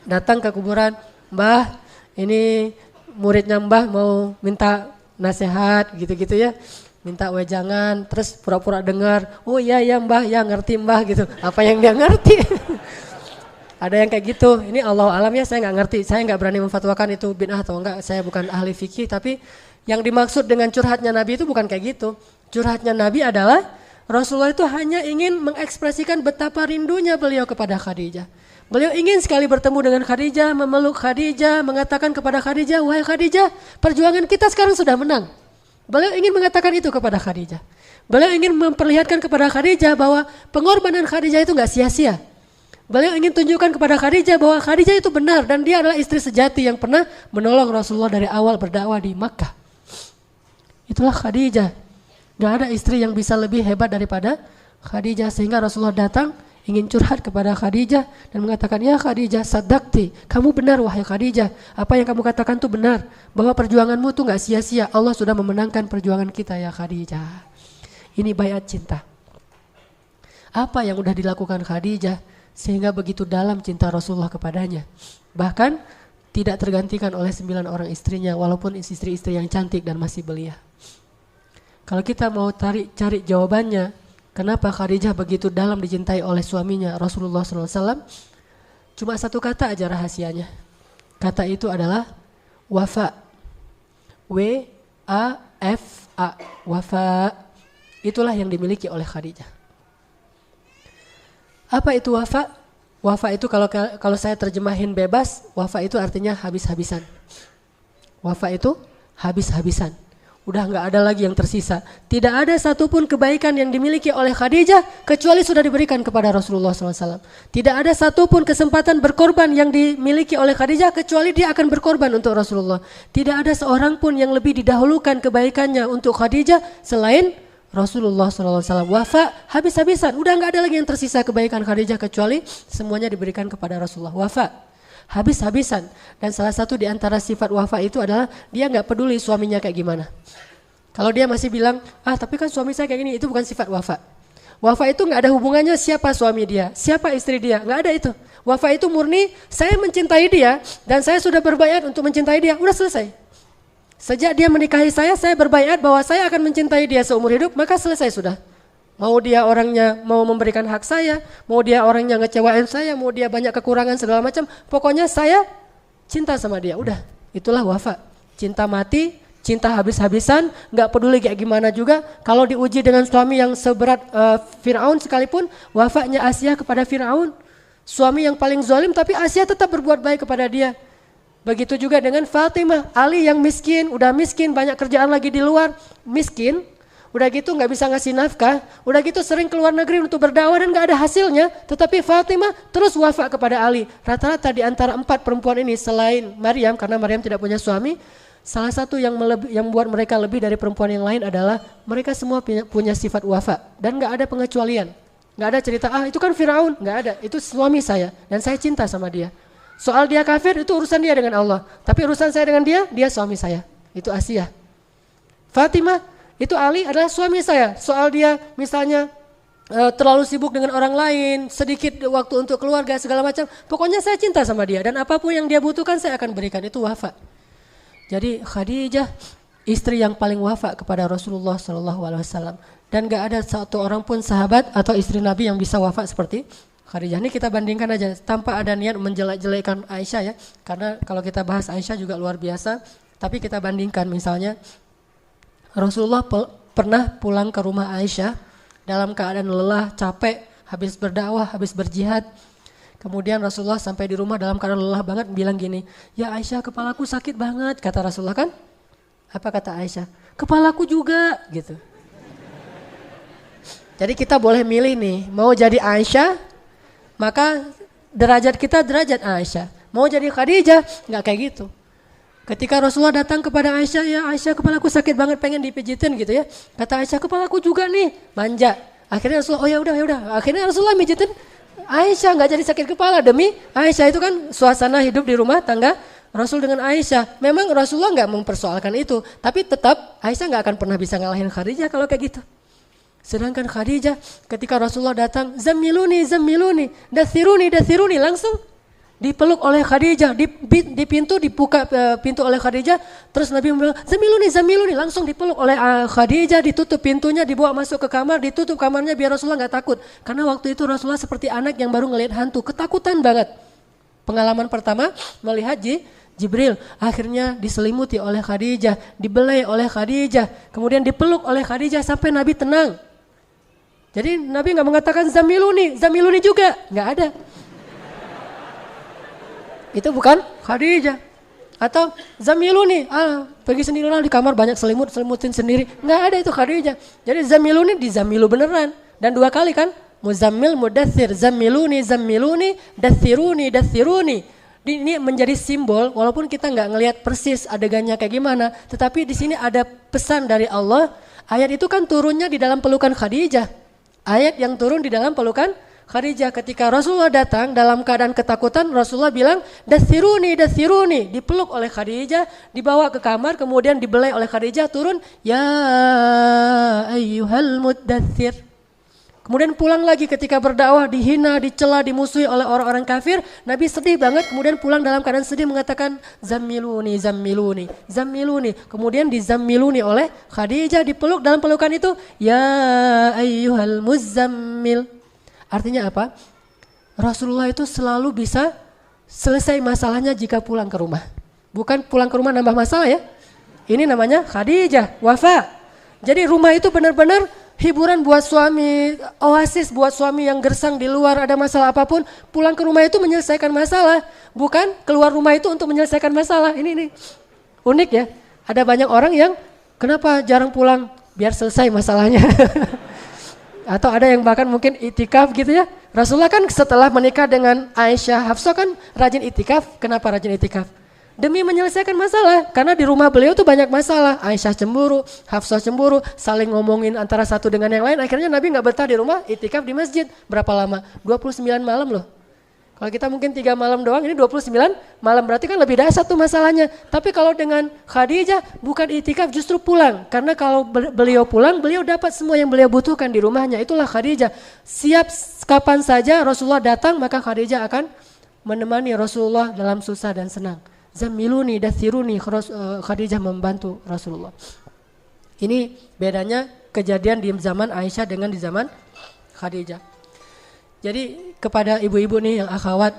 datang ke kuburan, Mbah ini muridnya Mbah mau minta nasihat gitu-gitu ya, minta wejangan, terus pura-pura dengar, oh iya ya Mbah, ya ngerti Mbah gitu, apa yang dia ngerti. Ada yang kayak gitu. Ini Allah alam ya, saya nggak ngerti, saya nggak berani memfatwakan itu bid'ah atau enggak, saya bukan ahli fikih. Tapi yang dimaksud dengan curhatnya Nabi itu bukan kayak gitu. Curhatnya Nabi adalah Rasulullah itu hanya ingin mengekspresikan betapa rindunya beliau kepada Khadijah. Beliau ingin sekali bertemu dengan Khadijah, memeluk Khadijah, mengatakan kepada Khadijah, wahai Khadijah, perjuangan kita sekarang sudah menang. Beliau ingin mengatakan itu kepada Khadijah. Beliau ingin memperlihatkan kepada Khadijah bahwa pengorbanan Khadijah itu gak sia-sia. Beliau ingin tunjukkan kepada Khadijah bahwa Khadijah itu benar dan dia adalah istri sejati yang pernah menolong Rasulullah dari awal berdakwah di Makkah. Itulah Khadijah. Gak ada istri yang bisa lebih hebat daripada Khadijah, sehingga Rasulullah datang ingin curhat kepada Khadijah dan mengatakan, ya Khadijah, sadaqti, kamu benar wahai Khadijah, apa yang kamu katakan itu benar, bahwa perjuanganmu tuh gak sia-sia, Allah sudah memenangkan perjuangan kita ya Khadijah. Ini baiat cinta. Apa yang udah dilakukan Khadijah sehingga begitu dalam cinta Rasulullah kepadanya, bahkan tidak tergantikan oleh 9 orang istrinya, walaupun istri-istri yang cantik dan masih belia. Kalau kita mau cari jawabannya, kenapa Khadijah begitu dalam dicintai oleh suaminya Rasulullah SAW? Cuma satu kata aja rahasianya. Kata itu adalah wafa. W-A-F-A. Wafa. Itulah yang dimiliki oleh Khadijah. Apa itu wafa? Wafa itu kalau saya terjemahin bebas, wafa itu artinya habis-habisan. Wafa itu habis-habisan. Udah nggak ada lagi yang tersisa. Tidak ada satupun kebaikan yang dimiliki oleh Khadijah kecuali sudah diberikan kepada Rasulullah SAW. Tidak ada satupun kesempatan berkorban yang dimiliki oleh Khadijah kecuali dia akan berkorban untuk Rasulullah. Tidak ada seorang pun yang lebih didahulukan kebaikannya untuk Khadijah selain Rasulullah SAW. Wafa habis-habisan. Udah nggak ada lagi yang tersisa kebaikan Khadijah kecuali semuanya diberikan kepada Rasulullah. Wafa habis-habisan. Dan salah satu di antara sifat wafa itu adalah dia nggak peduli suaminya kayak gimana. Kalau dia masih bilang, tapi kan suami saya kayak gini, itu bukan sifat wafa. Wafa itu nggak ada hubungannya siapa suami dia, siapa istri dia, nggak ada itu. Wafa itu murni, saya mencintai dia dan saya sudah berbaiat untuk mencintai dia, udah selesai. Sejak dia menikahi saya berbaiat bahwa saya akan mencintai dia seumur hidup, maka selesai sudah. Mau dia orangnya mau memberikan hak saya, mau dia orangnya ngecewain saya, mau dia banyak kekurangan segala macam, pokoknya saya cinta sama dia, udah. Itulah wafa. Cinta mati, cinta habis-habisan, gak peduli kayak gimana juga. Kalau diuji dengan suami yang seberat Fir'aun sekalipun, wafanya Asia kepada Fir'aun. Suami yang paling zalim tapi Asia tetap berbuat baik kepada dia. Begitu juga dengan Fatimah, Ali yang miskin, udah miskin, banyak kerjaan lagi di luar, miskin. Udah gitu gak bisa ngasih nafkah, udah gitu sering keluar negeri untuk berdakwah dan gak ada hasilnya. Tetapi Fatimah terus wafa kepada Ali. Rata-rata di antara 4 perempuan ini selain Maryam, karena Maryam tidak punya suami, salah satu yang membuat mereka lebih dari perempuan yang lain adalah mereka semua punya sifat wafa. Dan gak ada pengecualian. Gak ada cerita, itu kan Firaun, gak ada. Itu suami saya dan saya cinta sama dia. Soal dia kafir itu urusan dia dengan Allah. Tapi urusan saya dengan dia suami saya. Itu Asia. Fatimah, itu Ali adalah suami saya. Soal dia misalnya terlalu sibuk dengan orang lain, sedikit waktu untuk keluarga segala macam. Pokoknya saya cinta sama dia dan apapun yang dia butuhkan saya akan berikan. Itu wafa. Jadi Khadijah istri yang paling wafa kepada Rasulullah SAW. Dan gak ada satu orang pun sahabat atau istri Nabi yang bisa wafa seperti Khadijah. Ini kita bandingkan aja tanpa ada niat menjelek-jelekan Aisyah ya. Karena kalau kita bahas Aisyah juga luar biasa. Tapi kita bandingkan misalnya Rasulullah pernah pulang ke rumah Aisyah dalam keadaan lelah, capek, habis berdakwah, habis berjihad. Kemudian Rasulullah sampai di rumah dalam keadaan lelah banget bilang gini, "Ya Aisyah, kepalaku sakit banget," kata Rasulullah kan? Apa kata Aisyah? "Kepalaku juga," gitu. Jadi kita boleh milih nih, mau jadi Aisyah, maka derajat kita derajat Aisyah. Mau jadi Khadijah, enggak kayak gitu. Ketika Rasulullah datang kepada Aisyah, "Ya Aisyah, kepalaku sakit banget, pengen dipijitin," gitu ya. Kata Aisyah, "Kepalaku juga nih," manja. Akhirnya Rasulullah, "Oh ya udah. Akhirnya Rasulullah mijitin Aisyah, nggak jadi sakit kepala demi Aisyah. Itu kan suasana hidup di rumah tangga Rasul dengan Aisyah. Memang Rasulullah nggak mempersoalkan itu, tapi tetap Aisyah nggak akan pernah bisa ngalahin Khadijah kalau kayak gitu. Sedangkan Khadijah ketika Rasulullah datang, "Zammiluni, dathiruni," langsung dipeluk oleh Khadijah, di pintu dibuka pintu oleh Khadijah, terus Nabi bilang, "Zammiluni," langsung dipeluk oleh Khadijah, ditutup pintunya, dibawa masuk ke kamar, ditutup kamarnya biar Rasulullah nggak takut. Karena waktu itu Rasulullah seperti anak yang baru ngelihat hantu, ketakutan banget. Pengalaman pertama melihat Jibril, akhirnya diselimuti oleh Khadijah, dibelai oleh Khadijah, kemudian dipeluk oleh Khadijah sampai Nabi tenang. Jadi Nabi nggak mengatakan Zammiluni juga, nggak ada. Itu bukan Khadijah. Atau Zammiluni, pergi sendirilah di kamar banyak selimutin sendiri. Nggak ada itu Khadijah. Jadi Zammiluni dizamilu beneran. Dan 2 kali kan, Muzammil, Mudaththir, Zammiluni, Dathiruni. Ini menjadi simbol, walaupun kita nggak ngelihat persis adegannya kayak gimana, tetapi di sini ada pesan dari Allah. Ayat itu kan turunnya di dalam pelukan Khadijah. Ayat yang turun di dalam pelukan Khadijah. Ketika Rasulullah datang dalam keadaan ketakutan, Rasulullah bilang, Dathiruni, dipeluk oleh Khadijah, dibawa ke kamar, kemudian dibelai oleh Khadijah, turun, "Ya ayyuhal muddaththir." Kemudian pulang lagi ketika berdakwah dihina, dicela, dimusuhi oleh orang-orang kafir. Nabi sedih banget, kemudian pulang dalam keadaan sedih mengatakan zammiluni, zammiluni, zammiluni. Kemudian dizammiluni oleh Khadijah, dipeluk dalam pelukan itu, ya ayyuhal muzammil. Artinya apa? Rasulullah itu selalu bisa selesai masalahnya jika pulang ke rumah. Bukan pulang ke rumah nambah masalah ya. Ini namanya Khadijah, wafa. Jadi rumah itu benar-benar hiburan buat suami, oasis buat suami yang gersang di luar, ada masalah apapun, pulang ke rumah itu menyelesaikan masalah, bukan keluar rumah itu untuk menyelesaikan masalah. Ini unik ya. Ada banyak orang yang kenapa jarang pulang biar selesai masalahnya. Atau ada yang bahkan mungkin itikaf gitu ya. Rasulullah kan setelah menikah dengan Aisyah, Hafsah kan rajin itikaf. Kenapa rajin itikaf? Demi menyelesaikan masalah, karena di rumah beliau tuh banyak masalah. Aisyah cemburu, Hafsah cemburu, saling ngomongin antara satu dengan yang lain. Akhirnya Nabi gak betah di rumah, itikaf di masjid. Berapa lama? 29 malam loh. Kalau kita mungkin 3 malam doang, ini 29 malam, berarti kan lebih dahsyat tuh masalahnya. Tapi kalau dengan Khadijah bukan itikaf, justru pulang. Karena kalau beliau pulang, beliau dapat semua yang beliau butuhkan di rumahnya. Itulah Khadijah. Siap kapan saja Rasulullah datang, maka Khadijah akan menemani Rasulullah dalam susah dan senang. Zammiluni, dathiruni, Khadijah membantu Rasulullah. Ini bedanya kejadian di zaman Aisyah dengan di zaman Khadijah. Jadi kepada ibu-ibu nih yang akhwat,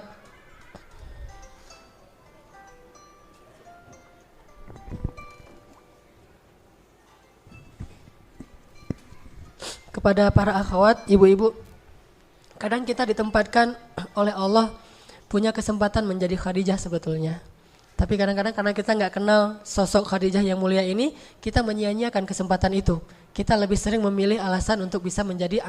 kepada para akhwat, ibu-ibu, kadang kita ditempatkan oleh Allah punya kesempatan menjadi Khadijah sebetulnya. Tapi kadang-kadang karena kita nggak kenal sosok Khadijah yang mulia ini, kita menyia-nyiakan kesempatan itu. Kita lebih sering memilih alasan untuk bisa menjadi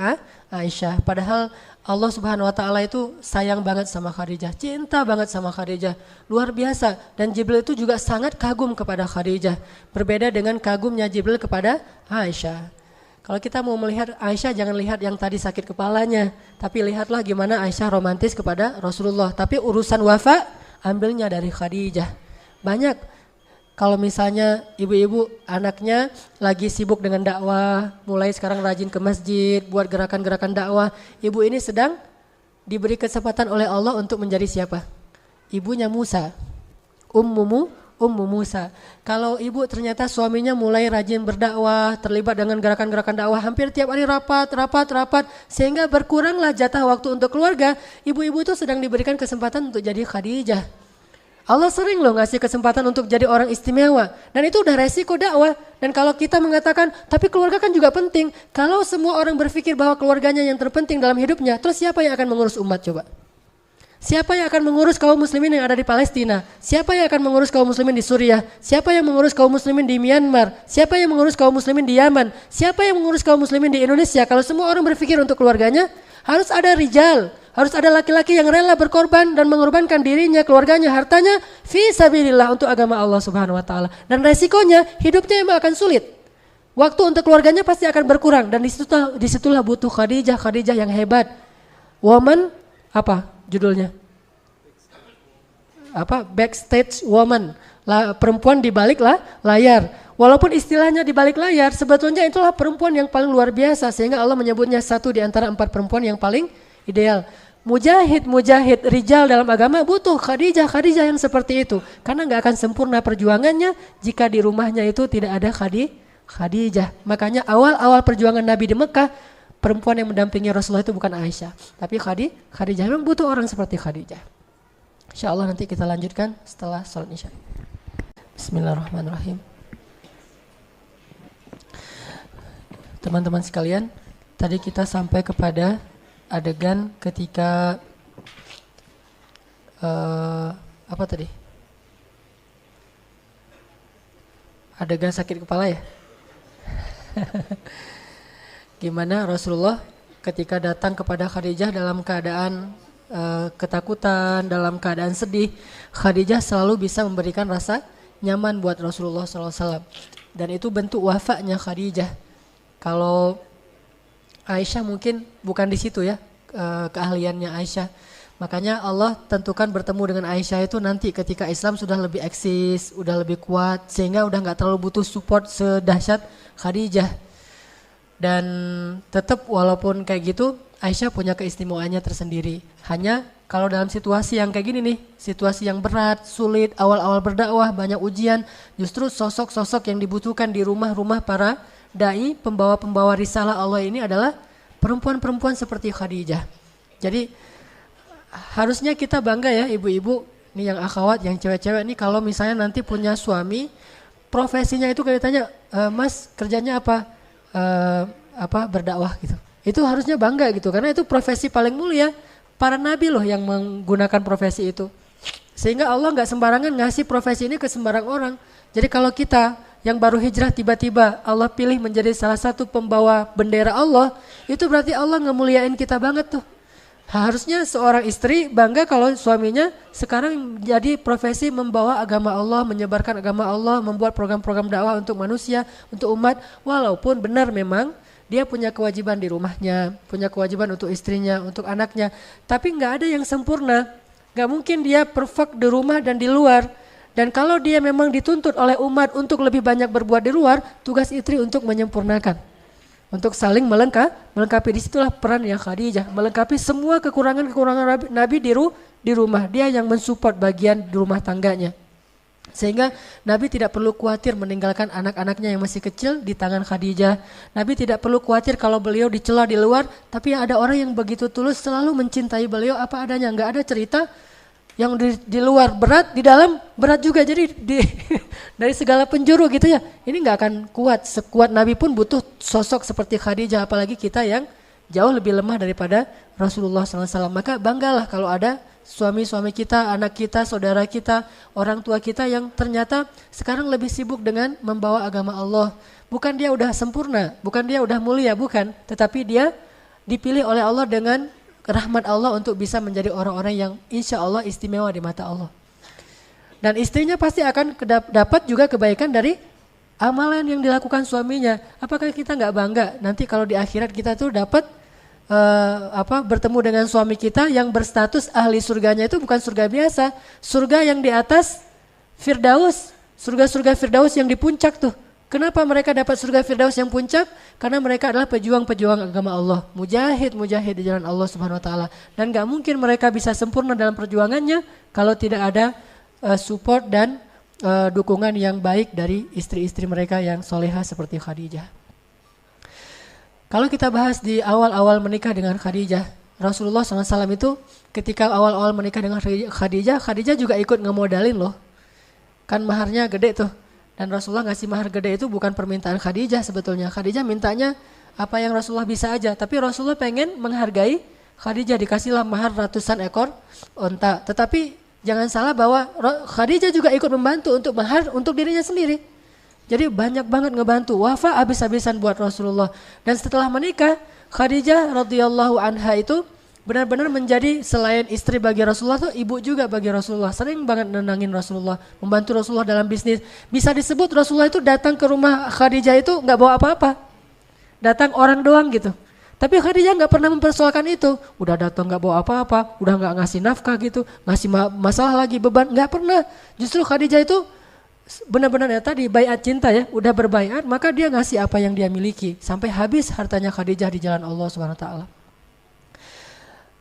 Aisyah. Padahal Allah Subhanahu Wa Taala itu sayang banget sama Khadijah, cinta banget sama Khadijah, luar biasa. Dan Jibril itu juga sangat kagum kepada Khadijah. Berbeda dengan kagumnya Jibril kepada Aisyah. Kalau kita mau melihat Aisyah, jangan lihat yang tadi sakit kepalanya, tapi lihatlah gimana Aisyah romantis kepada Rasulullah. Tapi urusan wafa ambilnya dari Khadijah. Banyak kalau misalnya ibu-ibu anaknya lagi sibuk dengan dakwah, mulai sekarang rajin ke masjid, buat gerakan-gerakan dakwah. Ibu ini sedang diberi kesempatan oleh Allah untuk menjadi siapa? Ibunya Musa, Ummu Musa. Kalau ibu ternyata suaminya mulai rajin berdakwah, terlibat dengan gerakan-gerakan dakwah, hampir tiap hari rapat, sehingga berkuranglah jatah waktu untuk keluarga. Ibu-ibu itu sedang diberikan kesempatan untuk jadi Khadijah. Allah sering loh ngasih kesempatan untuk jadi orang istimewa. Dan itu udah resiko dakwah. Dan kalau kita mengatakan, tapi keluarga kan juga penting. Kalau semua orang berpikir bahwa keluarganya yang terpenting dalam hidupnya, terus siapa yang akan mengurus umat coba? Siapa yang akan mengurus kaum muslimin yang ada di Palestina? Siapa yang akan mengurus kaum muslimin di Suriah? Siapa yang mengurus kaum muslimin di Myanmar? Siapa yang mengurus kaum muslimin di Yaman? Siapa yang mengurus kaum muslimin di Indonesia? Kalau semua orang berpikir untuk keluarganya, harus ada rijal. Harus ada laki-laki yang rela berkorban dan mengorbankan dirinya, keluarganya, hartanya fi sabilillah untuk agama Allah Subhanahu Wa Taala. Dan resikonya hidupnya emang akan sulit. Waktu untuk keluarganya pasti akan berkurang. Dan disitulah butuh Khadijah yang hebat. Woman apa judulnya? Backstage woman. Perempuan di balik layar. Walaupun istilahnya di balik layar, sebetulnya itulah perempuan yang paling luar biasa. Sehingga Allah menyebutnya satu di antara 4 perempuan yang paling ideal. Mujahid, rijal dalam agama butuh Khadijah yang seperti itu. Karena gak akan sempurna perjuangannya jika di rumahnya itu tidak ada Khadijah. Makanya awal-awal perjuangan Nabi di Mekah, perempuan yang mendampingi Rasulullah itu bukan Aisyah, tapi Khadijah. Memang butuh orang seperti Khadijah. InsyaAllah nanti kita lanjutkan setelah salat Isya. Bismillahirrahmanirrahim. Teman-teman sekalian, tadi kita sampai kepada adegan ketika apa tadi? Adegan sakit kepala ya? Gimana Rasulullah ketika datang kepada Khadijah dalam keadaan ketakutan, dalam keadaan sedih, Khadijah selalu bisa memberikan rasa nyaman buat Rasulullah SAW. Dan itu bentuk wafaknya Khadijah. Kalau Aisyah mungkin bukan di situ ya keahliannya Aisyah. Makanya Allah tentukan bertemu dengan Aisyah itu nanti ketika Islam sudah lebih eksis, udah lebih kuat, sehingga udah nggak terlalu butuh support sedahsyat Khadijah. Dan tetap walaupun kayak gitu, Aisyah punya keistimewaannya tersendiri. Hanya kalau dalam situasi yang kayak gini nih, situasi yang berat, sulit, awal-awal berdakwah, banyak ujian, justru sosok-sosok yang dibutuhkan di rumah-rumah para dai, pembawa-pembawa risalah Allah ini adalah perempuan-perempuan seperti Khadijah. Jadi harusnya kita bangga ya ibu-ibu, nih yang akhwat, yang cewek-cewek nih, kalau misalnya nanti punya suami, profesinya itu kayak ditanya, Mas kerjanya apa? Berdakwah gitu. Itu harusnya bangga gitu, karena itu profesi paling mulia. Para nabi loh yang menggunakan profesi itu. Sehingga Allah nggak sembarangan ngasih profesi ini ke sembarang orang. Jadi kalau kita yang baru hijrah tiba-tiba Allah pilih menjadi salah satu pembawa bendera Allah, itu berarti Allah ngemuliain kita banget tuh. Harusnya seorang istri bangga kalau suaminya sekarang jadi profesi membawa agama Allah, menyebarkan agama Allah, membuat program-program dakwah untuk manusia, untuk umat. Walaupun benar memang dia punya kewajiban di rumahnya, punya kewajiban untuk istrinya, untuk anaknya. Tapi nggak ada yang sempurna. Nggak mungkin dia perfect di rumah dan di luar. Dan kalau dia memang dituntut oleh umat untuk lebih banyak berbuat di luar, tugas istri untuk menyempurnakan. Untuk saling melengkapi. Disitulah peran yang Khadijah. Melengkapi semua kekurangan-kekurangan Nabi di rumah. Dia yang mensupport bagian di rumah tangganya. Sehingga Nabi tidak perlu khawatir meninggalkan anak-anaknya yang masih kecil di tangan Khadijah. Nabi tidak perlu khawatir kalau beliau dicela di luar, tapi ada orang yang begitu tulus selalu mencintai beliau apa adanya. Enggak ada cerita yang di luar berat, di dalam berat juga. Jadi dari segala penjuru gitu ya. Ini enggak akan kuat. Sekuat Nabi pun butuh sosok seperti Khadijah, apalagi kita yang jauh lebih lemah daripada Rasulullah SAW. Maka banggalah kalau ada suami-suami kita, anak kita, saudara kita, orang tua kita yang ternyata sekarang lebih sibuk dengan membawa agama Allah. Bukan dia udah sempurna, bukan dia udah mulia, bukan. Tetapi dia dipilih oleh Allah dengan rahmat Allah untuk bisa menjadi orang-orang yang insya Allah istimewa di mata Allah. Dan istrinya pasti akan dapat juga kebaikan dari amalan yang dilakukan suaminya. Apakah kita nggak bangga nanti kalau di akhirat kita tuh dapat bertemu dengan suami kita yang berstatus ahli surganya itu bukan surga biasa, surga yang di atas Firdaus, surga-surga Firdaus yang di puncak tuh. Kenapa mereka dapat surga Firdaus yang puncak? Karena mereka adalah pejuang-pejuang agama Allah, mujahid di jalan Allah Subhanahu wa taala. Dan enggak mungkin mereka bisa sempurna dalam perjuangannya kalau tidak ada support dan dukungan yang baik dari istri-istri mereka yang solehah seperti Khadijah. Kalau kita bahas di awal-awal menikah dengan Khadijah, Rasulullah SAW itu ketika awal-awal menikah dengan Khadijah juga ikut ngemodalin loh. Kan maharnya gede tuh. Dan Rasulullah ngasih mahar gede itu bukan permintaan Khadijah sebetulnya. Khadijah mintanya apa yang Rasulullah bisa aja. Tapi Rasulullah pengen menghargai Khadijah, dikasihlah mahar ratusan ekor onta. Tetapi jangan salah bahwa Khadijah juga ikut membantu untuk mahar untuk dirinya sendiri. Jadi banyak banget ngebantu, wafa habis-habisan buat Rasulullah. Dan setelah menikah, Khadijah radhiyallahu anha itu benar-benar menjadi selain istri bagi Rasulullah tuh ibu juga bagi Rasulullah. Sering banget nenangin Rasulullah, membantu Rasulullah dalam bisnis. Bisa disebut Rasulullah itu datang ke rumah Khadijah itu nggak bawa apa-apa, datang orang doang gitu. Tapi Khadijah nggak pernah mempersoalkan itu. Udah datang nggak bawa apa-apa, udah nggak ngasih nafkah gitu, ngasih masalah lagi beban, nggak pernah. Justru Khadijah itu benar-benar ya tadi baiat cinta ya, udah berbaiat maka dia ngasih apa yang dia miliki sampai habis hartanya Khadijah di jalan Allah Subhanahu wa taala.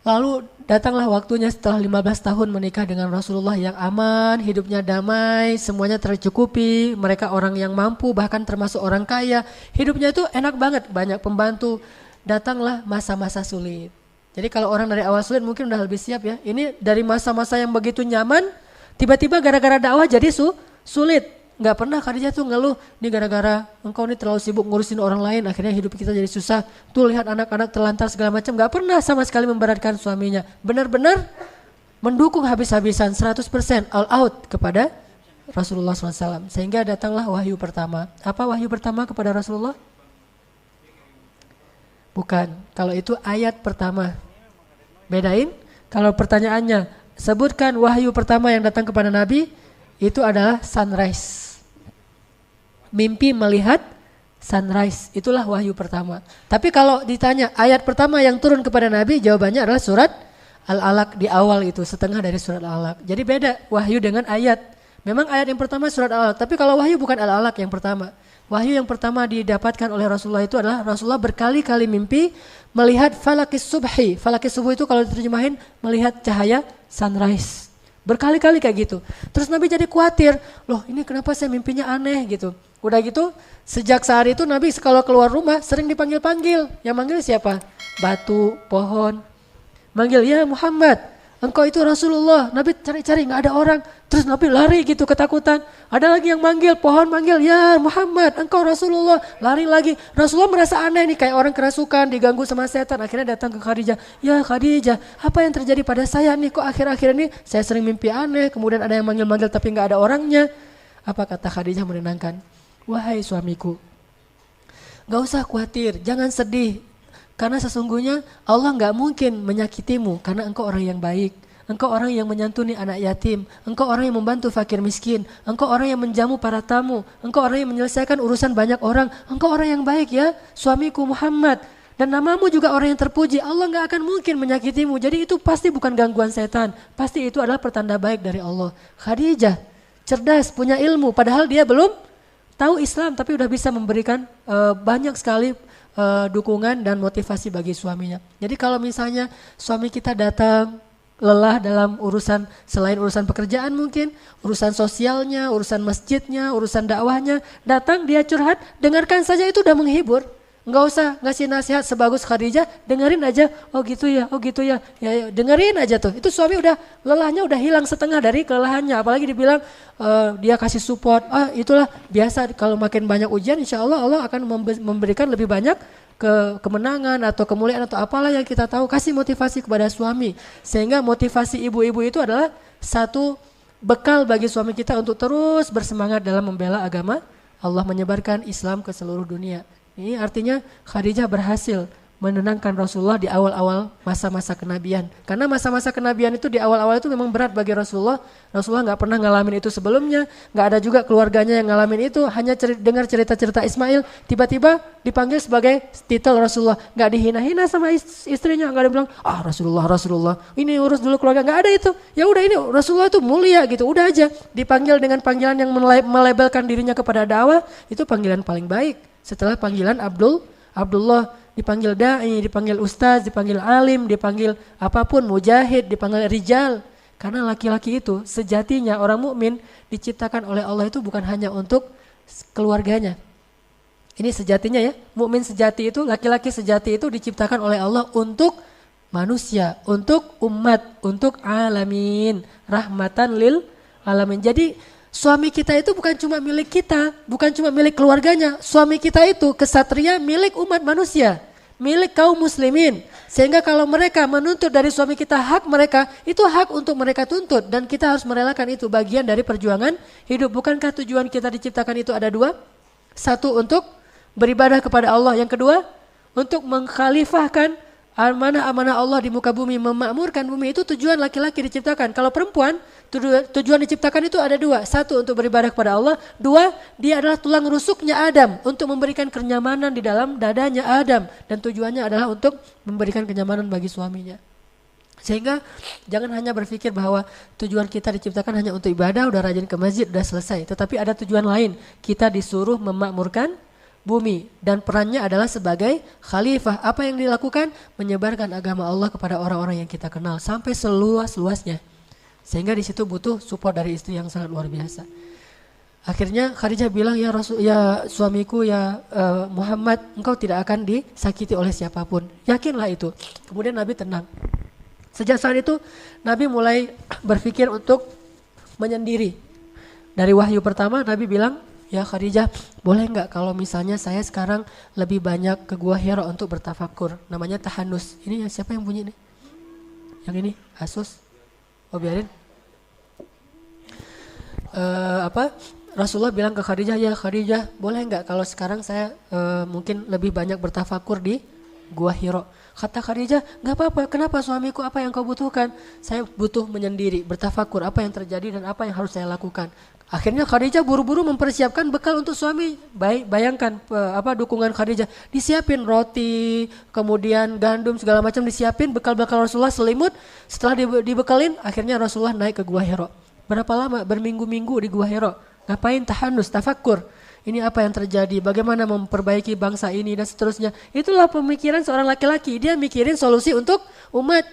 Lalu datanglah waktunya setelah 15 tahun menikah dengan Rasulullah yang aman, hidupnya damai, semuanya tercukupi, mereka orang yang mampu bahkan termasuk orang kaya, hidupnya itu enak banget, banyak pembantu. Datanglah masa-masa sulit. Jadi kalau orang dari awal sulit mungkin udah lebih siap ya. Ini dari masa-masa yang begitu nyaman, tiba-tiba gara-gara dakwah jadi sulit. Nggak pernah Khadijah tuh ngeluh, ini gara-gara engkau ini terlalu sibuk ngurusin orang lain, akhirnya hidup kita jadi susah. Tuh lihat anak-anak terlantar segala macam, nggak pernah sama sekali memberatkan suaminya. Benar-benar mendukung habis-habisan 100% all out kepada Rasulullah SAW. Sehingga datanglah wahyu pertama. Apa wahyu pertama kepada Rasulullah? Bukan, kalau itu ayat pertama. Bedain, kalau pertanyaannya, sebutkan wahyu pertama yang datang kepada Nabi, itu adalah sunrise. Mimpi melihat sunrise, itulah wahyu pertama. Tapi kalau ditanya ayat pertama yang turun kepada Nabi, jawabannya adalah surat Al-Alaq di awal itu, setengah dari surat Al-Alaq. Jadi beda wahyu dengan ayat. Memang ayat yang pertama surat Al-Alaq, tapi kalau wahyu bukan Al-Alaq yang pertama. Wahyu yang pertama didapatkan oleh Rasulullah itu adalah Rasulullah berkali-kali mimpi melihat falakis subhi. Falakis subuh itu kalau diterjemahin melihat cahaya sunrise. Berkali-kali kayak gitu. Terus Nabi jadi khawatir, loh ini kenapa saya mimpinya aneh gitu. Udah gitu, sejak saat itu Nabi kalau keluar rumah sering dipanggil-panggil. Yang manggil siapa? Batu, pohon. Manggil, ya Muhammad, engkau itu Rasulullah. Nabi cari-cari gak ada orang. Terus Nabi lari gitu ketakutan. Ada lagi yang manggil, pohon manggil, ya Muhammad, engkau Rasulullah. Lari lagi. Rasulullah merasa aneh nih, kayak orang kerasukan, diganggu sama setan. Akhirnya datang ke Khadijah. Ya Khadijah, apa yang terjadi pada saya nih? Kok akhir-akhir ini saya sering mimpi aneh. Kemudian ada yang manggil-manggil tapi gak ada orangnya. Apa kata Khadijah menenangkan? Wahai suamiku, gak usah khawatir, jangan sedih. Karena sesungguhnya Allah gak mungkin menyakitimu karena engkau orang yang baik. Engkau orang yang menyantuni anak yatim. Engkau orang yang membantu fakir miskin. Engkau orang yang menjamu para tamu. Engkau orang yang menyelesaikan urusan banyak orang. Engkau orang yang baik ya, suamiku Muhammad. Dan namamu juga orang yang terpuji. Allah gak akan mungkin menyakitimu. Jadi itu pasti bukan gangguan setan. Pasti itu adalah pertanda baik dari Allah. Khadijah, cerdas, punya ilmu. Padahal dia belum tahu Islam tapi udah bisa memberikan banyak sekali dukungan dan motivasi bagi suaminya. Jadi kalau misalnya suami kita datang lelah dalam urusan selain urusan pekerjaan mungkin, urusan sosialnya, urusan masjidnya, urusan dakwahnya, datang dia curhat, dengarkan saja itu udah menghibur. Enggak usah ngasih nasihat sebagus Khadijah, dengerin aja, oh gitu ya, ya dengerin aja tuh. Itu suami udah lelahnya udah hilang setengah dari kelelahannya, apalagi dibilang dia kasih support, itulah biasa kalau makin banyak ujian insya Allah Allah akan memberikan lebih banyak kemenangan atau kemuliaan atau apalah yang kita tahu. Kasih motivasi kepada suami, sehingga motivasi ibu-ibu itu adalah satu bekal bagi suami kita untuk terus bersemangat dalam membela agama Allah, menyebarkan Islam ke seluruh dunia. Ini artinya Khadijah berhasil menenangkan Rasulullah di awal-awal masa-masa kenabian. Karena masa-masa kenabian itu di awal-awal itu memang berat bagi Rasulullah. Rasulullah gak pernah ngalamin itu sebelumnya. Gak ada juga keluarganya yang ngalamin itu. Hanya dengar cerita-cerita Ismail. Tiba-tiba dipanggil sebagai titel Rasulullah. Gak dihina-hina sama istrinya. Gak ada bilang, Rasulullah. Ini urus dulu keluarga. Gak ada itu. Ya udah ini Rasulullah itu mulia gitu. Udah aja. Dipanggil dengan panggilan yang melabelkan dirinya kepada dakwah. Itu panggilan paling baik. Setelah panggilan Abdullah, dipanggil da'i, dipanggil ustaz, dipanggil alim, dipanggil apapun, mujahid, dipanggil rijal. Karena laki-laki itu sejatinya orang mukmin diciptakan oleh Allah itu bukan hanya untuk keluarganya. Ini sejatinya ya, mukmin sejati itu, laki-laki sejati itu diciptakan oleh Allah untuk manusia, untuk umat, untuk alamin, rahmatan lil alamin. Jadi suami kita itu bukan cuma milik kita, bukan cuma milik keluarganya. Suami kita itu kesatria milik umat manusia, milik kaum muslimin. Sehingga kalau mereka menuntut dari suami kita hak mereka, itu hak untuk mereka tuntut. Dan kita harus merelakan itu, bagian dari perjuangan hidup. Bukankah tujuan kita diciptakan itu ada dua? Satu, untuk beribadah kepada Allah. Yang kedua, untuk mengkhalifahkan amanah-amanah Allah di muka bumi, memakmurkan bumi. Itu tujuan laki-laki diciptakan. Kalau perempuan, tujuan diciptakan itu ada dua. Satu, untuk beribadah kepada Allah. Dua, dia adalah tulang rusuknya Adam, untuk memberikan kenyamanan di dalam dadanya Adam. Dan tujuannya adalah untuk memberikan kenyamanan bagi suaminya. Sehingga jangan hanya berpikir bahwa tujuan kita diciptakan hanya untuk ibadah, udah rajin ke masjid, udah selesai. Tetapi ada tujuan lain. Kita disuruh memakmurkan bumi, dan perannya adalah sebagai khalifah. Apa yang dilakukan? Menyebarkan agama Allah kepada orang-orang yang kita kenal sampai seluas-luasnya. Sehingga di situ butuh support dari istri yang sangat luar biasa. Akhirnya Khadijah bilang, ya Rasul, ya suamiku, ya Muhammad, engkau tidak akan disakiti oleh siapapun. Yakinlah itu. Kemudian Nabi tenang. Sejak saat itu Nabi mulai berpikir untuk menyendiri. Dari wahyu pertama Nabi bilang, ya Khadijah, boleh nggak kalau misalnya saya sekarang lebih banyak ke Gua Hira untuk bertafakur. Namanya tahanus. Ini siapa yang bunyi nih? Yang ini? Asus? Oh biarin. Rasulullah bilang ke Khadijah, ya Khadijah, boleh nggak kalau sekarang saya mungkin lebih banyak bertafakur di Gua Hira. Kata Khadijah, nggak apa-apa. Kenapa suamiku? Apa yang kau butuhkan? Saya butuh menyendiri, bertafakur apa yang terjadi dan apa yang harus saya lakukan. Akhirnya Khadijah buru-buru mempersiapkan bekal untuk suami. Bayangkan dukungan Khadijah. Disiapin roti, kemudian gandum, segala macam disiapin, bekal-bekal Rasulullah, selimut. Setelah dibekalin, akhirnya Rasulullah naik ke Gua Hira. Berapa lama? Berminggu-minggu di Gua Hira. Ngapain? Tahanus, tafakur. ini apa yang terjadi, bagaimana memperbaiki bangsa ini dan seterusnya. Itulah pemikiran seorang laki-laki. Dia mikirin solusi untuk umat,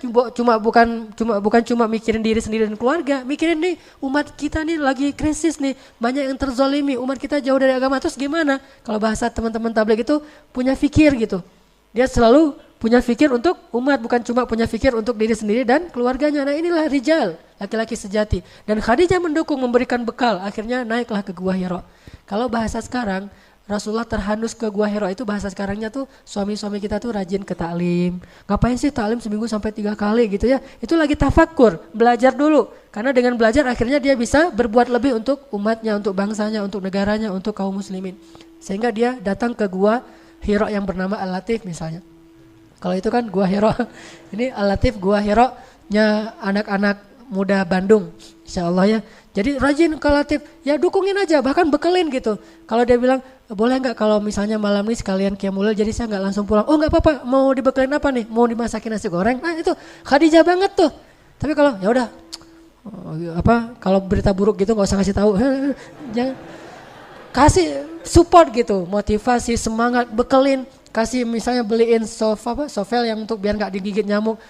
bukan cuma mikirin diri sendiri dan keluarga. Mikirin nih umat kita nih lagi krisis nih, banyak yang terzolimi, umat kita jauh dari agama. Terus gimana? Kalau bahasa teman-teman tabligh itu punya fikir gitu. Dia selalu punya fikir untuk umat, bukan cuma punya fikir untuk diri sendiri dan keluarganya. Nah inilah rijal, laki-laki sejati. Dan Khadijah mendukung, memberikan bekal, akhirnya naiklah ke Gua Hira. Kalau bahasa sekarang, Rasulullah terhandus ke Gua Hira itu bahasa sekarangnya tuh suami-suami kita tuh rajin ke taklim. Ngapain sih taklim seminggu sampai 3 kali gitu ya? Itu lagi tafakur, belajar dulu. Karena dengan belajar akhirnya dia bisa berbuat lebih untuk umatnya, untuk bangsanya, untuk negaranya, untuk kaum muslimin. Sehingga dia datang ke Gua Hira yang bernama Al-Latif misalnya. Kalau itu kan Gua Hira, ini Al-Latif Gua Hira-nya anak-anak muda Bandung, insya Allah ya. Jadi rajin ke Latif, ya dukungin aja, bahkan bekelin gitu. Kalau dia bilang, boleh nggak kalau misalnya malam ini sekalian qiyamul lail, jadi saya nggak langsung pulang. Oh nggak apa-apa, mau dibekelin apa nih? Mau dimasakin nasi goreng? Nah itu Khadijah banget tuh. Tapi kalau ya udah, kalau berita buruk gitu nggak usah kasih tahu. Jangan. Kasih support gitu, motivasi, semangat, bekelin. Kasih misalnya beliin sovel yang untuk biar nggak digigit nyamuk,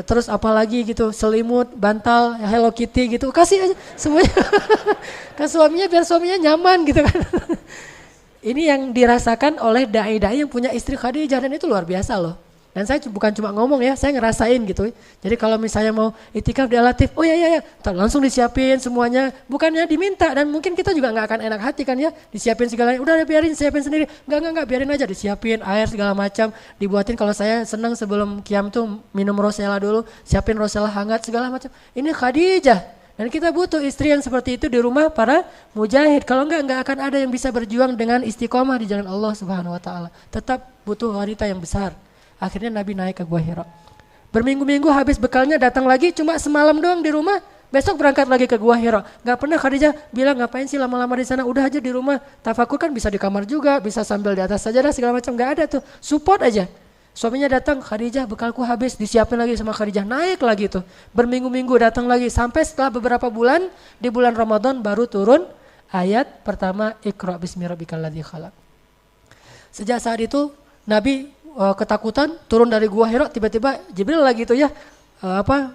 terus apalagi gitu, selimut, bantal, Hello Kitty gitu, kasih aja semuanya ke suaminya biar suaminya nyaman gitu kan. Ini yang dirasakan oleh dai-dai yang punya istri Khadijah dan itu luar biasa loh. Dan saya bukan cuma ngomong ya, saya ngerasain gitu. Jadi kalau misalnya mau itikaf di Al-Latif, oh ya, langsung disiapin semuanya. Bukannya diminta dan mungkin kita juga nggak akan enak hati kan ya, disiapin segalanya. Udah biarin, siapin sendiri. Enggak, biarin aja, disiapin air segala macam, dibuatin. Kalau saya senang sebelum qiyam tuh minum rosella dulu, siapin rosella hangat segala macam. Ini Khadijah. Dan kita butuh istri yang seperti itu di rumah para mujahid. Kalau enggak akan ada yang bisa berjuang dengan istiqomah di jalan Allah Subhanahu wa taala. Tetap butuh wanita yang besar. Akhirnya Nabi naik ke Gua Hira. Berminggu-minggu habis bekalnya datang lagi cuma semalam doang di rumah. Besok berangkat lagi ke Gua Hira. Gak pernah Khadijah bilang ngapain sih lama-lama di sana. Udah aja di rumah. Tafakur kan bisa di kamar juga. Bisa sambil di atas sajadah segala macam. Gak ada tuh. Support aja. Suaminya datang, Khadijah bekalku habis. Disiapin lagi sama Khadijah. Naik lagi tuh. Berminggu-minggu datang lagi. Sampai setelah beberapa bulan. Di bulan Ramadan baru turun ayat pertama. Iqra bismi rabbikal ladzi khalaq. Sejak saat itu Nabi ketakutan turun dari Gua Hira, tiba-tiba Jibril lagi itu ya,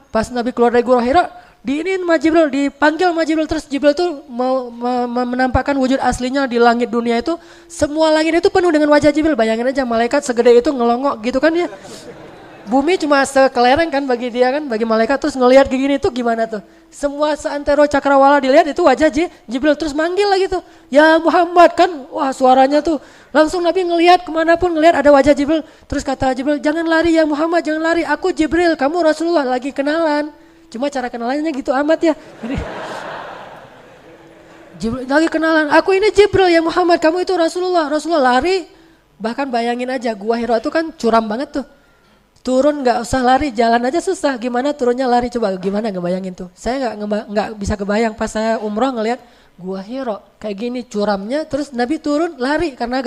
pas Nabi keluar dari Gua Hira diinin sama Jibril, dipanggil sama Jibril, terus Jibril tuh mau menampakkan wujud aslinya di langit dunia itu. Semua langit itu penuh dengan wajah Jibril. Bayangin aja malaikat segede itu ngelongok gitu kan ya. Bumi cuma sekelereng kan bagi dia kan, bagi malaikat, terus ngelihat kayak gini tuh gimana tuh. Semua seantero cakrawala dilihat itu wajah Jibril, terus manggil lagi tuh. Ya Muhammad kan, wah suaranya tuh. Langsung Nabi ngelihat kemanapun ngelihat ada wajah Jibril. Terus kata Jibril, jangan lari ya Muhammad, jangan lari. Aku Jibril, kamu Rasulullah, lagi kenalan. Cuma cara kenalannya gitu amat ya. Jibril lagi kenalan, aku ini Jibril ya Muhammad, kamu itu Rasulullah. Rasulullah lari, bahkan bayangin aja Gua Hira itu kan curam banget tuh. Turun nggak usah lari, jalan aja susah. Gimana turunnya lari, coba gimana ngebayangin tuh. Saya nggak bisa kebayang pas saya umroh ngelihat Gua Hira kayak gini curamnya, terus Nabi turun lari karena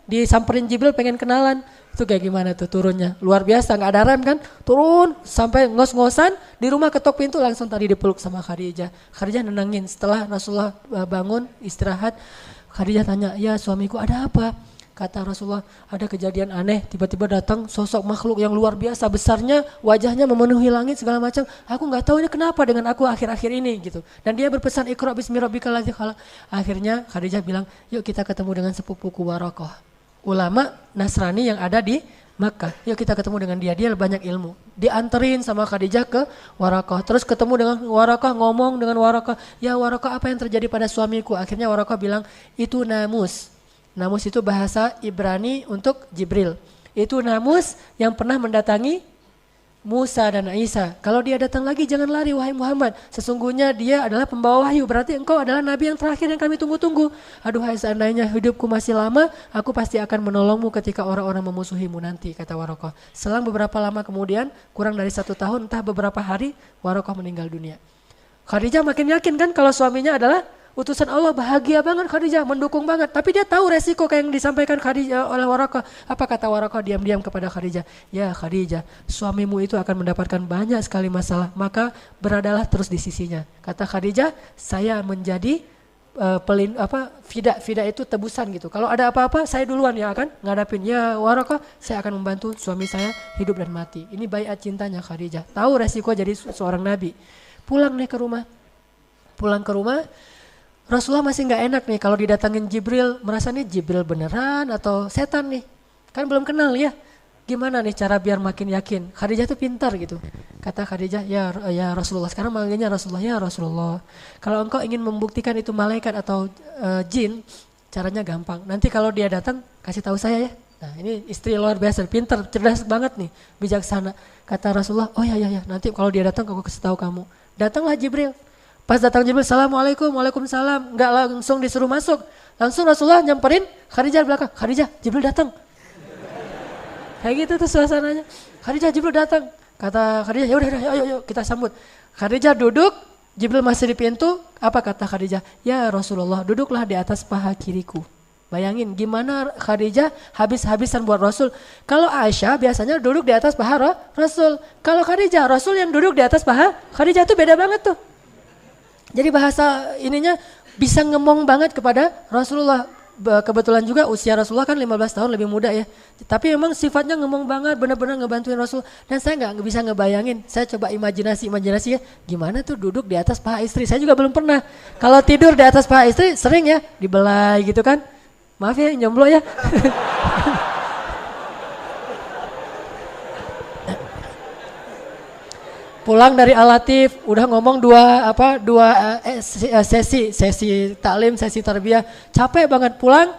disamperin Jibril pengen kenalan. Itu kayak gimana tuh turunnya, luar biasa, nggak ada rem kan, turun sampai ngos-ngosan di rumah, ketok pintu langsung tadi dipeluk sama Khadijah. Khadijah nenangin. Setelah Rasulullah bangun istirahat, Khadijah tanya, ya suamiku ada apa? Kata Rasulullah, ada kejadian aneh, tiba-tiba datang sosok makhluk yang luar biasa besarnya, wajahnya memenuhi langit segala macam. Aku nggak tahu ini kenapa dengan aku akhir-akhir ini gitu. Dan dia berpesan Iqra bismi rabbikal ladzi khalaq. Akhirnya Khadijah bilang, yuk kita ketemu dengan sepupuku Waraqah, ulama Nasrani yang ada di Makkah. Yuk kita ketemu dengan dia banyak ilmu. Dianterin sama Khadijah ke Waraqah. Terus ketemu dengan Waraqah, ngomong dengan Waraqah, ya Waraqah apa yang terjadi pada suamiku? Akhirnya Waraqah bilang, itu namus. Namus itu bahasa Ibrani untuk Jibril. Itu namus yang pernah mendatangi Musa dan Isa. Kalau dia datang lagi jangan lari wahai Muhammad. Sesungguhnya dia adalah pembawa wahyu. Berarti engkau adalah nabi yang terakhir yang kami tunggu-tunggu. Aduhai seandainya hidupku masih lama, aku pasti akan menolongmu ketika orang-orang memusuhimu nanti, kata Waraqah. Selang beberapa lama kemudian, kurang dari 1 tahun, entah beberapa hari, Waraqah meninggal dunia. Khadijah makin yakin kan kalau suaminya adalah utusan Allah, bahagia banget Khadijah, mendukung banget. Tapi dia tahu resiko kayak yang disampaikan Khadijah oleh Waraqah. Apa kata Waraqah diam-diam kepada Khadijah? Ya Khadijah, suamimu itu akan mendapatkan banyak sekali masalah, maka beradalah terus di sisinya. Kata Khadijah, saya menjadi fida itu tebusan gitu. Kalau ada apa-apa saya duluan yang akan ngadapin. Ya Waraqah, saya akan membantu suami saya hidup dan mati. Ini baiat cintanya Khadijah. Tahu resiko jadi seorang nabi. Pulang ke rumah, Rasulullah masih nggak enak nih kalau didatangin Jibril, merasa nih Jibril beneran atau setan nih. Kan belum kenal ya. Gimana nih cara biar makin yakin? Khadijah tuh pintar gitu. Kata Khadijah, ya Rasulullah. Sekarang manggilnya Rasulullah, ya Rasulullah. Kalau engkau ingin membuktikan itu malaikat atau jin, caranya gampang. Nanti kalau dia datang, kasih tahu saya ya. Nah ini istri luar biasa, pintar, cerdas banget nih, bijaksana. Kata Rasulullah, oh ya, nanti kalau dia datang aku kasih tahu kamu. Datanglah Jibril. Pas datang Jibril, Assalamualaikum, waalaikumsalam. Enggak langsung disuruh masuk. Langsung Rasulullah nyamperin Khadijah di belakang. Khadijah, Jibril datang. Kayak gitu tuh suasananya. Khadijah, Jibril datang. Kata Khadijah, ya udah, ayo kita sambut. Khadijah duduk, Jibril masih di pintu. Apa kata Khadijah? Ya Rasulullah, duduklah di atas paha kiriku. Bayangin gimana Khadijah habis-habisan buat Rasul. Kalau Aisyah biasanya duduk di atas paha Rasul. Kalau Khadijah, Rasul yang duduk di atas paha Khadijah tuh beda banget tuh. Jadi bahasa ininya bisa ngemong banget kepada Rasulullah. Kebetulan juga usia Rasulullah kan 15 tahun lebih muda ya. Tapi memang sifatnya ngomong banget, benar-benar ngebantuin Rasul. Dan saya nggak bisa ngebayangin, saya coba imajinasi ya. Gimana tuh duduk di atas paha istri, saya juga belum pernah. Kalau tidur di atas paha istri sering ya, dibelai gitu kan. Maaf ya jomblo ya. Pulang dari Al-Latif, udah ngomong dua sesi taklim, sesi tarbiyah, capek banget pulang,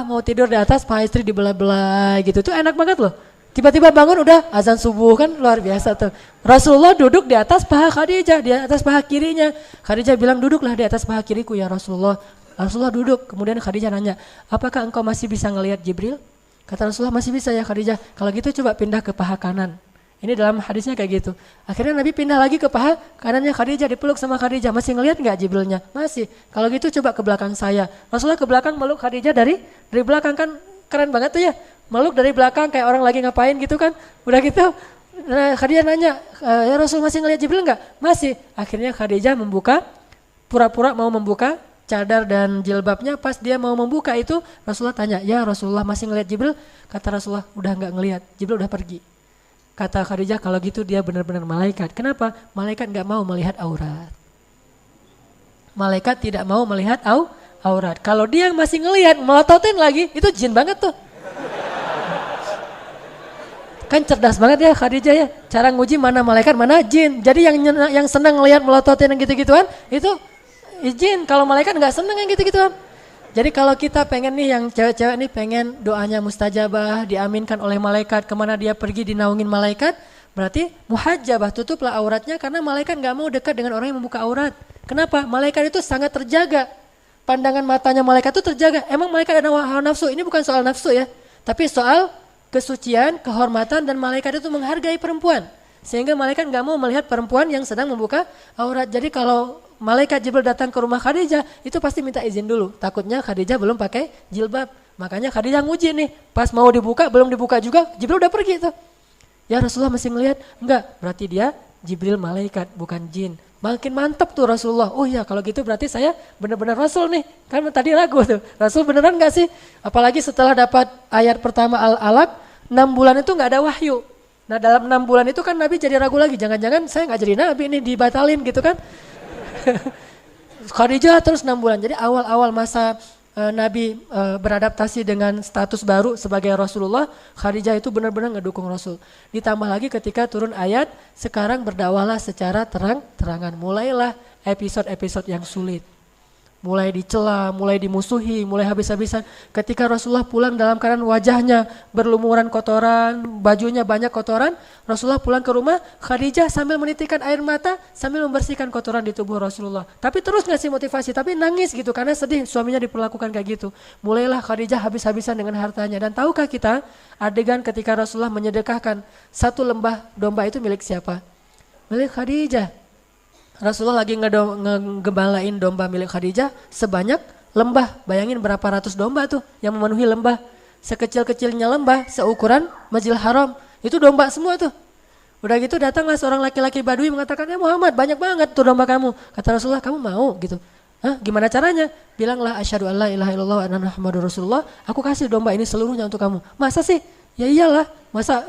mau tidur di atas paha istri dibelah-belah gitu, tuh enak banget loh. Tiba-tiba bangun udah azan subuh kan luar biasa tuh. Rasulullah duduk di atas paha Khadijah, di atas paha kirinya. Khadijah bilang duduklah di atas paha kiriku ya Rasulullah. Rasulullah duduk, kemudian Khadijah nanya, apakah engkau masih bisa ngelihat Jibril? Kata Rasulullah masih bisa ya Khadijah, kalau gitu coba pindah ke paha kanan. Ini dalam hadisnya kayak gitu. Akhirnya Nabi pindah lagi ke paha kanannya Khadijah, dipeluk sama Khadijah. Masih ngelihat nggak Jibrilnya? Masih. Kalau gitu coba ke belakang saya. Rasulullah ke belakang meluk Khadijah dari belakang, kan keren banget tuh ya. Meluk dari belakang kayak orang lagi ngapain gitu kan. Udah gitu Khadijah nanya, ya Rasul masih ngelihat Jibril nggak? Masih. Akhirnya Khadijah pura-pura mau membuka cadar dan jilbabnya. Pas dia mau membuka itu Rasulullah tanya, ya Rasulullah masih ngelihat Jibril? Kata Rasulullah udah nggak ngelihat, Jibril udah pergi. Kata Khadijah, kalau gitu dia benar-benar malaikat. Kenapa? Malaikat gak mau melihat aurat. Malaikat tidak mau melihat aurat. Kalau dia masih ngelihat, melototin lagi, itu jin banget tuh. Kan cerdas banget ya Khadijah ya. Cara nguji mana malaikat, mana jin. Jadi yang senang ngelihat melototin yang gitu-gituan, itu jin. Kalau malaikat gak senang yang gitu-gituan. Jadi kalau kita pengen nih, yang cewek-cewek nih pengen doanya mustajabah, diaminkan oleh malaikat, kemana dia pergi dinaungin malaikat, berarti muhajjabah, tutuplah auratnya, karena malaikat gak mau dekat dengan orang yang membuka aurat. Kenapa? Malaikat itu sangat terjaga. Pandangan matanya malaikat itu terjaga. Emang malaikat ada hawa nafsu? Ini bukan soal nafsu ya, tapi soal kesucian, kehormatan, dan malaikat itu menghargai perempuan. Sehingga malaikat gak mau melihat perempuan yang sedang membuka aurat. Jadi kalau malaikat Jibril datang ke rumah Khadijah, itu pasti minta izin dulu. Takutnya Khadijah belum pakai jilbab. Makanya Khadijah nguji nih. Pas mau dibuka, belum dibuka juga, Jibril udah pergi tuh. Ya Rasulullah masih ngelihat? Enggak, berarti dia Jibril malaikat, bukan jin. Makin mantap tuh Rasulullah. Oh ya kalau gitu berarti saya benar-benar Rasul nih. Kan tadi ragu tuh, Rasul beneran gak sih? Apalagi setelah dapat ayat pertama Al-Alaq, 6 bulan itu gak ada wahyu. Nah dalam 6 bulan itu kan Nabi jadi ragu lagi. Jangan-jangan saya gak jadi Nabi nih, dibatalin gitu kan. Khadijah terus 6 bulan. Jadi awal-awal masa Nabi beradaptasi dengan status baru sebagai Rasulullah, Khadijah itu benar-benar ngedukung Rasul. Ditambah lagi ketika turun ayat, sekarang berdakwahlah secara terang-terangan. Mulailah episode-episode yang sulit. Mulai dicela, mulai dimusuhi, mulai habis-habisan. Ketika Rasulullah pulang dalam keadaan wajahnya berlumuran kotoran, bajunya banyak kotoran, Rasulullah pulang ke rumah, Khadijah sambil menitikkan air mata, sambil membersihkan kotoran di tubuh Rasulullah. Tapi terus ngasih motivasi, tapi nangis gitu karena sedih suaminya diperlakukan kayak gitu. Mulailah Khadijah habis-habisan dengan hartanya. Dan tahukah kita adegan ketika Rasulullah menyedekahkan 1 lembah domba itu milik siapa? Milik Khadijah. Rasulullah lagi ngegembalain domba milik Khadijah sebanyak lembah. Bayangin berapa ratus domba tuh yang memenuhi lembah. Sekecil-kecilnya lembah, seukuran Masjidil Haram. Itu domba semua tuh. Udah gitu datanglah seorang laki-laki Badui mengatakan, ya Muhammad banyak banget tuh domba kamu. Kata Rasulullah, kamu mau gitu? Hah, gimana caranya? Bilanglah asyhadu alla ilaha illallah wa anna muhammadur rasulullah. Aku kasih domba ini seluruhnya untuk kamu. Masa sih? Ya iyalah, masa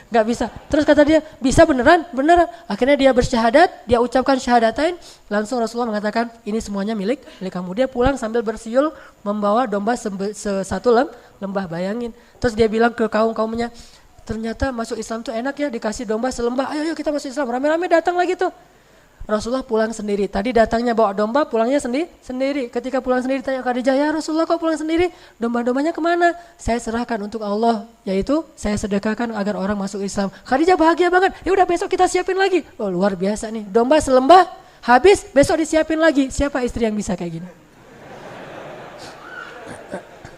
nggak bisa? Terus kata dia, bisa beneran? Beneran. Akhirnya dia bersyahadat, dia ucapkan syahadatain, langsung Rasulullah mengatakan, ini semuanya milik kamu. Dia pulang sambil bersiul membawa domba satu lembah, bayangin. Terus dia bilang ke kaum-kaumnya, ternyata masuk Islam tuh enak ya, dikasih domba selembah, ayo kita masuk Islam. Rame-rame datang lagi tuh. Rasulullah pulang sendiri. Tadi datangnya bawa domba, pulangnya sendiri. Ketika pulang sendiri tanya Khadijah, ya Rasulullah kok pulang sendiri? Domba-dombanya kemana? Saya serahkan untuk Allah, yaitu saya sedekahkan agar orang masuk Islam. Khadijah bahagia banget. Ya udah besok kita siapin lagi. Oh luar biasa nih. Domba selembah habis, besok disiapin lagi. Siapa istri yang bisa kayak gini?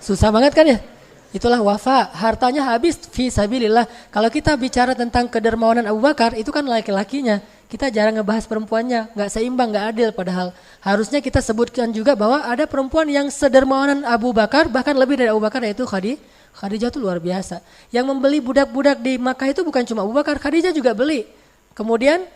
Susah banget kan ya? Itulah wafa, hartanya habis fi sabilillah. Kalau kita bicara tentang kedermawanan Abu Bakar, itu kan laki-lakinya. Kita jarang ngebahas perempuannya, nggak seimbang, nggak adil padahal. Harusnya kita sebutkan juga bahwa ada perempuan yang sedermawanan Abu Bakar, bahkan lebih dari Abu Bakar, yaitu Khadijah itu luar biasa. Yang membeli budak-budak di Makkah itu bukan cuma Abu Bakar, Khadijah juga beli. Kemudian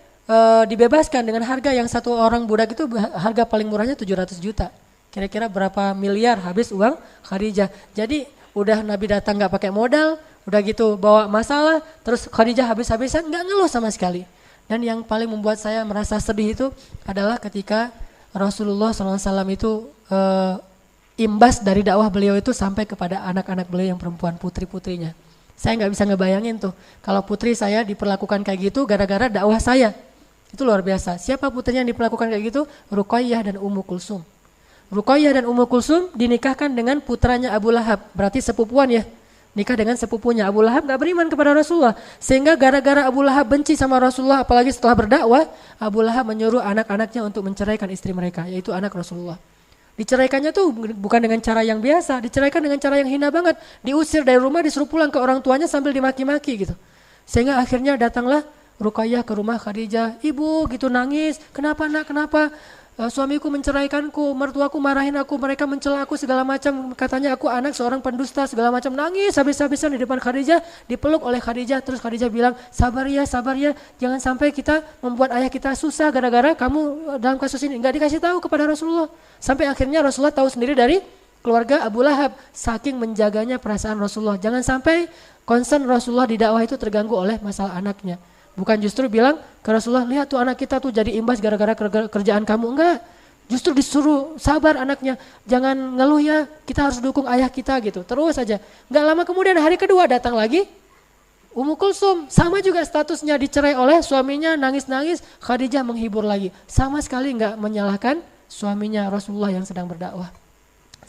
dibebaskan dengan harga yang satu orang budak itu harga paling murahnya 700 juta. Kira-kira berapa miliar habis uang Khadijah. Jadi udah Nabi datang nggak pakai modal, udah gitu bawa masalah, terus Khadijah habis-habisan nggak ngeluh sama sekali. Dan yang paling membuat saya merasa sedih itu adalah ketika Rasulullah SAW itu imbas dari dakwah beliau itu sampai kepada anak-anak beliau yang perempuan, putri-putrinya. Saya nggak bisa ngebayangin tuh kalau putri saya diperlakukan kayak gitu gara-gara dakwah saya. Itu luar biasa. Siapa putrinya yang diperlakukan kayak gitu? Ruqayyah dan Ummu Kulsum. Ruqayyah dan Ummu Kulsum dinikahkan dengan putranya Abu Lahab, berarti sepupuan ya. Nikah dengan sepupunya. Abu Lahab gak beriman kepada Rasulullah. Sehingga gara-gara Abu Lahab benci sama Rasulullah, apalagi setelah berdakwah, Abu Lahab menyuruh anak-anaknya untuk menceraikan istri mereka, yaitu anak Rasulullah. Diceraikannya tuh bukan dengan cara yang biasa, diceraikan dengan cara yang hina banget. Diusir dari rumah, disuruh pulang ke orang tuanya sambil dimaki-maki gitu. Sehingga akhirnya datanglah Ruqayyah ke rumah Khadijah. Ibu gitu nangis, kenapa nak, kenapa? Suamiku menceraikanku, mertuaku marahin aku, mereka mencela aku segala macam, katanya aku anak seorang pendusta segala macam, nangis habis-habisan di depan Khadijah, dipeluk oleh Khadijah. Terus Khadijah bilang, sabar ya, jangan sampai kita membuat ayah kita susah gara-gara kamu dalam kasus ini. Enggak dikasih tahu kepada Rasulullah. Sampai akhirnya Rasulullah tahu sendiri dari keluarga Abu Lahab, saking menjaganya perasaan Rasulullah. Jangan sampai concern Rasulullah di dakwah itu terganggu oleh masalah anaknya. Bukan justru bilang ke Rasulullah, lihat tuh anak kita tuh jadi imbas gara-gara kerjaan kamu. Enggak, justru disuruh sabar anaknya, jangan ngeluh ya, kita harus dukung ayah kita gitu. Terus aja. Enggak lama kemudian hari kedua datang lagi Ummu Kulsum, sama juga statusnya, dicerai oleh suaminya, nangis-nangis. Khadijah menghibur lagi, sama sekali enggak menyalahkan suaminya Rasulullah yang sedang berdakwah.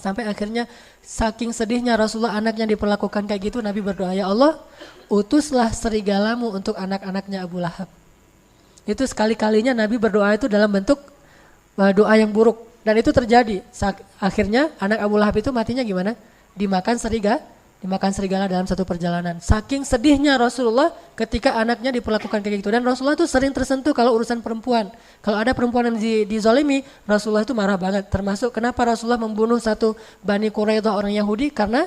Sampai akhirnya saking sedihnya Rasulullah anaknya diperlakukan kayak gitu, Nabi berdoa, ya Allah utuslah serigalamu untuk anak-anaknya Abu Lahab. Itu sekali-kalinya Nabi berdoa itu dalam bentuk doa yang buruk. Dan itu terjadi. Akhirnya anak Abu Lahab itu matinya gimana? Dimakan serigala dalam satu perjalanan. Saking sedihnya Rasulullah ketika anaknya diperlakukan kayak gitu. Dan Rasulullah itu sering tersentuh kalau urusan perempuan. Kalau ada perempuan yang dizalimi, Rasulullah itu marah banget. Termasuk kenapa Rasulullah membunuh satu Bani Quraidah orang Yahudi, karena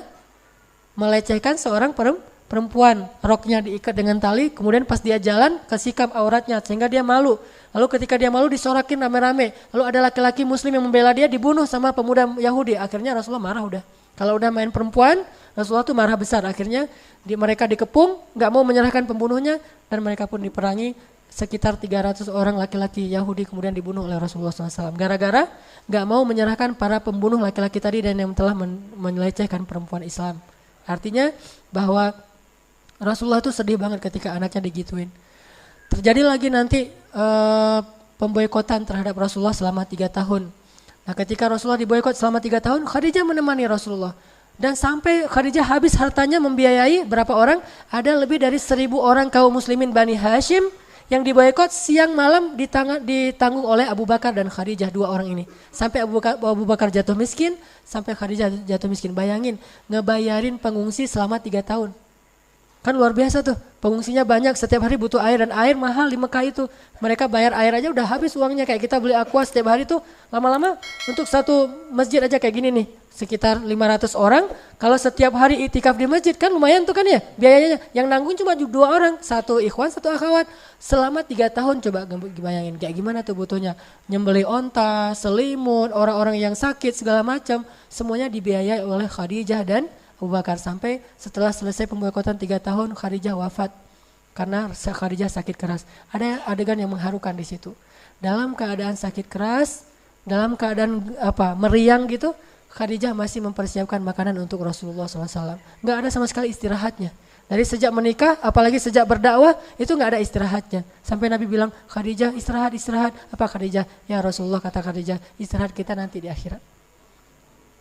melecehkan seorang perempuan. Roknya diikat dengan tali, kemudian pas dia jalan kesikap auratnya sehingga dia malu. Lalu ketika dia malu disorakin rame-rame. Lalu ada laki-laki muslim yang membela dia, dibunuh sama pemuda Yahudi. Akhirnya Rasulullah marah udah. Kalau udah main perempuan, Rasulullah tuh marah besar. Akhirnya mereka dikepung, gak mau menyerahkan pembunuhnya, dan mereka pun diperangi. Sekitar 300 orang laki-laki Yahudi kemudian dibunuh oleh Rasulullah SAW. Gara-gara gak mau menyerahkan para pembunuh laki-laki tadi dan yang telah melecehkan perempuan Islam. Artinya bahwa Rasulullah tuh sedih banget ketika anaknya digituin. Terjadi lagi nanti pemboikotan terhadap Rasulullah selama 3 tahun. Nah ketika Rasulullah diboikot selama 3 tahun, Khadijah menemani Rasulullah. Dan sampai Khadijah habis hartanya membiayai berapa orang? Ada lebih dari 1.000 orang kaum muslimin Bani Hashim yang diboikot, siang malam ditanggung oleh Abu Bakar dan Khadijah, 2 orang ini. Sampai Abu Bakar jatuh miskin, sampai Khadijah jatuh miskin. Bayangin, ngebayarin pengungsi selama 3 tahun. Kan luar biasa tuh, pengungsinya banyak, setiap hari butuh air dan air mahal di Mekah itu. Mereka bayar air aja udah habis uangnya, kayak kita beli aqua setiap hari tuh lama-lama untuk satu masjid aja kayak gini nih, sekitar 500 orang. Kalau setiap hari itikaf di masjid kan lumayan tuh kan ya biayanya. Yang nanggung cuma 2 orang, satu ikhwan, satu akhwat. Selama 3 tahun coba bayangin kayak gimana tuh butuhnya. Nyembeli onta, selimut, orang-orang yang sakit segala macam, semuanya dibiayai oleh Khadijah dan Abu Bakar. Sampai setelah selesai pemboikotan 3 tahun Khadijah wafat karena Khadijah sakit keras. Ada adegan yang mengharukan di situ. Dalam keadaan sakit keras, dalam keadaan meriang gitu, Khadijah masih mempersiapkan makanan untuk Rasulullah SAW. Nggak ada sama sekali istirahatnya. Dari sejak menikah, apalagi sejak berdakwah, itu nggak ada istirahatnya. Sampai Nabi bilang, Khadijah istirahat. Apa Khadijah? Ya Rasulullah, kata Khadijah, istirahat kita nanti di akhirat.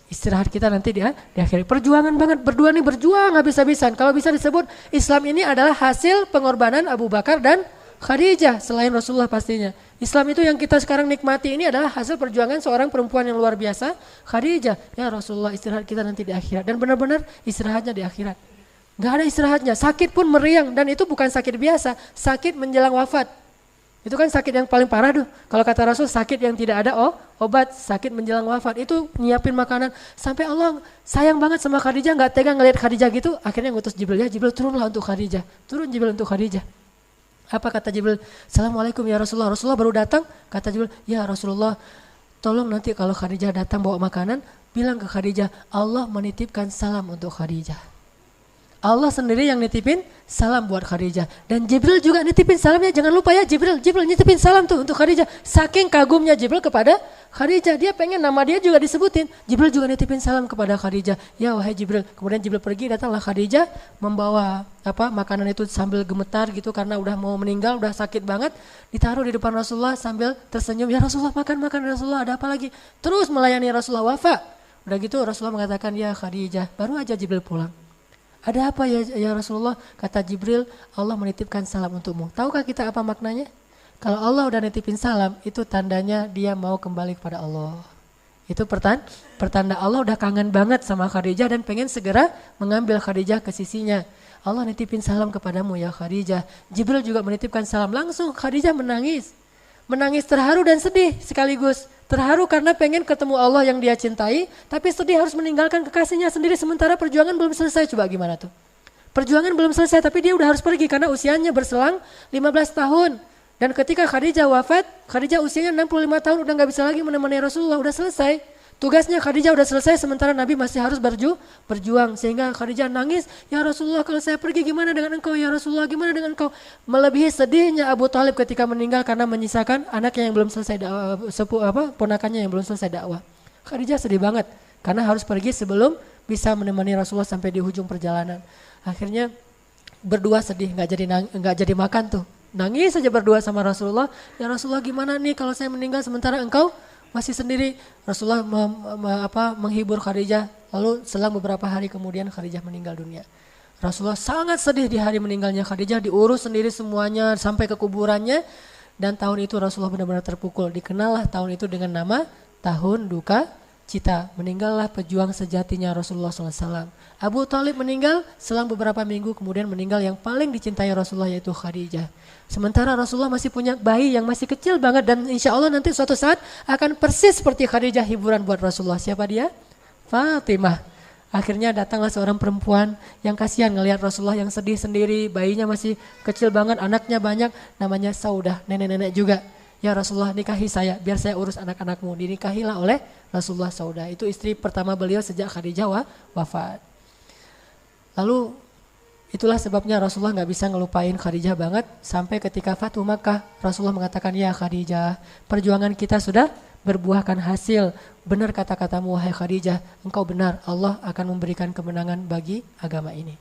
Istirahat kita nanti di akhirat. Perjuangan banget, berdua nih berjuang habis-habisan. Kalau bisa disebut Islam ini adalah hasil pengorbanan Abu Bakar dan Khadijah selain Rasulullah pastinya. Islam itu yang kita sekarang nikmati ini adalah hasil perjuangan seorang perempuan yang luar biasa, Khadijah. Ya Rasulullah, istirahat kita nanti di akhirat. Dan benar-benar istirahatnya di akhirat. Gak ada istirahatnya, sakit pun meriang. Dan itu bukan sakit biasa, sakit menjelang wafat. Itu kan sakit yang paling parah tuh. Kalau kata Rasul, sakit yang tidak ada obat, sakit menjelang wafat. Itu nyiapin makanan. Sampai Allah sayang banget sama Khadijah, gak tega ngelihat Khadijah gitu. Akhirnya ngutus Jibril, ya Jibril turunlah untuk Khadijah. Turun Jibril untuk Khadijah. Apa kata Jibril? Assalamualaikum ya Rasulullah. Rasulullah baru datang, kata Jibril, ya Rasulullah, tolong nanti kalau Khadijah datang bawa makanan, bilang ke Khadijah, Allah menitipkan salam untuk Khadijah. Allah sendiri yang nitipin salam buat Khadijah. Dan Jibril juga nitipin salamnya. Jangan lupa ya, Jibril nitipin salam tuh untuk Khadijah. Saking kagumnya Jibril kepada Khadijah, dia pengen nama dia juga disebutin. Jibril juga nitipin salam kepada Khadijah. Ya wahai Jibril. Kemudian Jibril pergi, datanglah Khadijah membawa makanan itu sambil gemetar gitu karena udah mau meninggal, udah sakit banget. Ditaruh di depan Rasulullah sambil tersenyum. Ya Rasulullah, makan Rasulullah, ada apa lagi? Terus melayani Rasulullah wafat. Udah gitu Rasulullah mengatakan, ya Khadijah, baru aja Jibril pulang. Ada apa ya Rasulullah? Kata Jibril, Allah menitipkan salam untukmu. Tahukah kita apa maknanya? Kalau Allah udah nitipin salam, itu tandanya dia mau kembali kepada Allah. Itu pertanda Allah udah kangen banget sama Khadijah dan pengen segera mengambil Khadijah ke sisinya. Allah nitipin salam kepadamu ya Khadijah. Jibril juga menitipkan salam. Langsung Khadijah menangis. Menangis terharu dan sedih sekaligus. Terharu karena pengen ketemu Allah yang dia cintai, tapi sedih harus meninggalkan kekasihnya sendiri sementara perjuangan belum selesai. Coba gimana tuh? Perjuangan belum selesai tapi dia udah harus pergi karena usianya berselang 15 tahun. Dan ketika Khadijah wafat, Khadijah usianya 65 tahun udah gak bisa lagi menemani Rasulullah, udah selesai. Tugasnya Khadijah udah selesai sementara Nabi masih harus berjuang. Sehingga Khadijah nangis, ya Rasulullah kalau saya pergi gimana dengan engkau? Ya Rasulullah gimana dengan engkau? Melebihi sedihnya Abu Thalib ketika meninggal karena menyisakan anaknya yang belum selesai ponakannya yang belum selesai dakwah. Khadijah sedih banget karena harus pergi sebelum bisa menemani Rasulullah sampai di ujung perjalanan. Akhirnya berdua sedih, nggak jadi makan tuh. Nangis saja berdua sama Rasulullah. Ya Rasulullah gimana nih kalau saya meninggal sementara engkau masih sendiri? Rasulullah menghibur Khadijah. Lalu selang beberapa hari kemudian Khadijah meninggal dunia. Rasulullah sangat sedih di hari meninggalnya Khadijah, diurus sendiri semuanya sampai ke kuburannya. Dan tahun itu Rasulullah benar-benar terpukul. Dikenallah tahun itu dengan nama Tahun Duka Cita. Meninggallah pejuang sejatinya Rasulullah SAW. Abu Thalib meninggal, selang beberapa minggu kemudian meninggal yang paling dicintai Rasulullah yaitu Khadijah. Sementara Rasulullah masih punya bayi yang masih kecil banget dan insya Allah nanti suatu saat akan persis seperti Khadijah hiburan buat Rasulullah. Siapa dia? Fatimah. Akhirnya datanglah seorang perempuan yang kasihan ngelihat Rasulullah yang sedih sendiri, bayinya masih kecil banget, anaknya banyak, namanya Saudah, nenek-nenek juga. Ya Rasulullah nikahi saya, biar saya urus anak-anakmu. Dinikahilah oleh Rasulullah Saudah. Itu istri pertama beliau sejak Khadijah wafat. Lalu itulah sebabnya Rasulullah gak bisa ngelupain Khadijah banget. Sampai ketika Fatuh Makkah, Rasulullah mengatakan, ya Khadijah, perjuangan kita sudah berbuahkan hasil. Benar kata-katamu wahai Khadijah, engkau benar, Allah akan memberikan kemenangan bagi agama ini.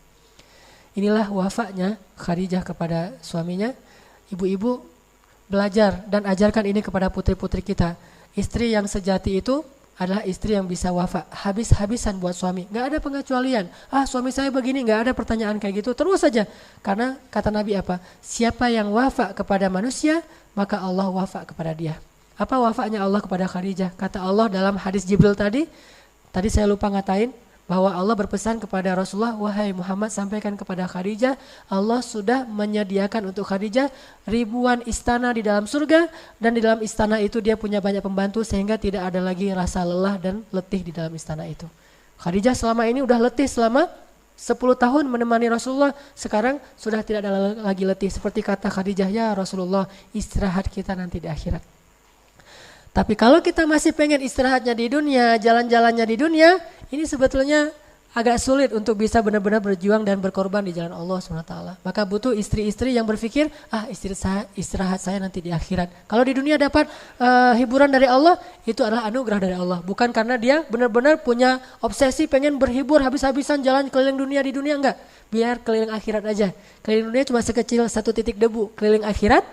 Inilah wafatnya Khadijah kepada suaminya. Ibu-ibu belajar dan ajarkan ini kepada putri-putri kita. Istri yang sejati itu adalah istri yang bisa wafat habis-habisan buat suami. Gak ada pengecualian. Suami saya begini, gak ada pertanyaan kayak gitu. Terus saja. Karena kata Nabi apa? Siapa yang wafat kepada manusia, maka Allah wafat kepada dia. Apa wafatnya Allah kepada Khadijah? Kata Allah dalam hadis Jibril tadi saya lupa ngatain, bahwa Allah berpesan kepada Rasulullah, wahai Muhammad sampaikan kepada Khadijah, Allah sudah menyediakan untuk Khadijah ribuan istana di dalam surga, dan di dalam istana itu dia punya banyak pembantu sehingga tidak ada lagi rasa lelah dan letih di dalam istana itu. Khadijah selama ini udah letih selama 10 tahun menemani Rasulullah, sekarang sudah tidak ada lagi letih. Seperti kata Khadijah, ya Rasulullah, istirahat kita nanti di akhirat. Tapi kalau kita masih pengen istirahatnya di dunia, jalan-jalannya di dunia, ini sebetulnya agak sulit untuk bisa benar-benar berjuang dan berkorban di jalan Allah SWT. Maka butuh istri-istri yang berpikir, istirahat saya nanti di akhirat. Kalau di dunia dapat hiburan dari Allah, itu adalah anugerah dari Allah. Bukan karena dia benar-benar punya obsesi pengen berhibur habis-habisan jalan keliling dunia di dunia, enggak. Biar keliling akhirat aja. Keliling dunia cuma sekecil 1 titik debu. Keliling akhirat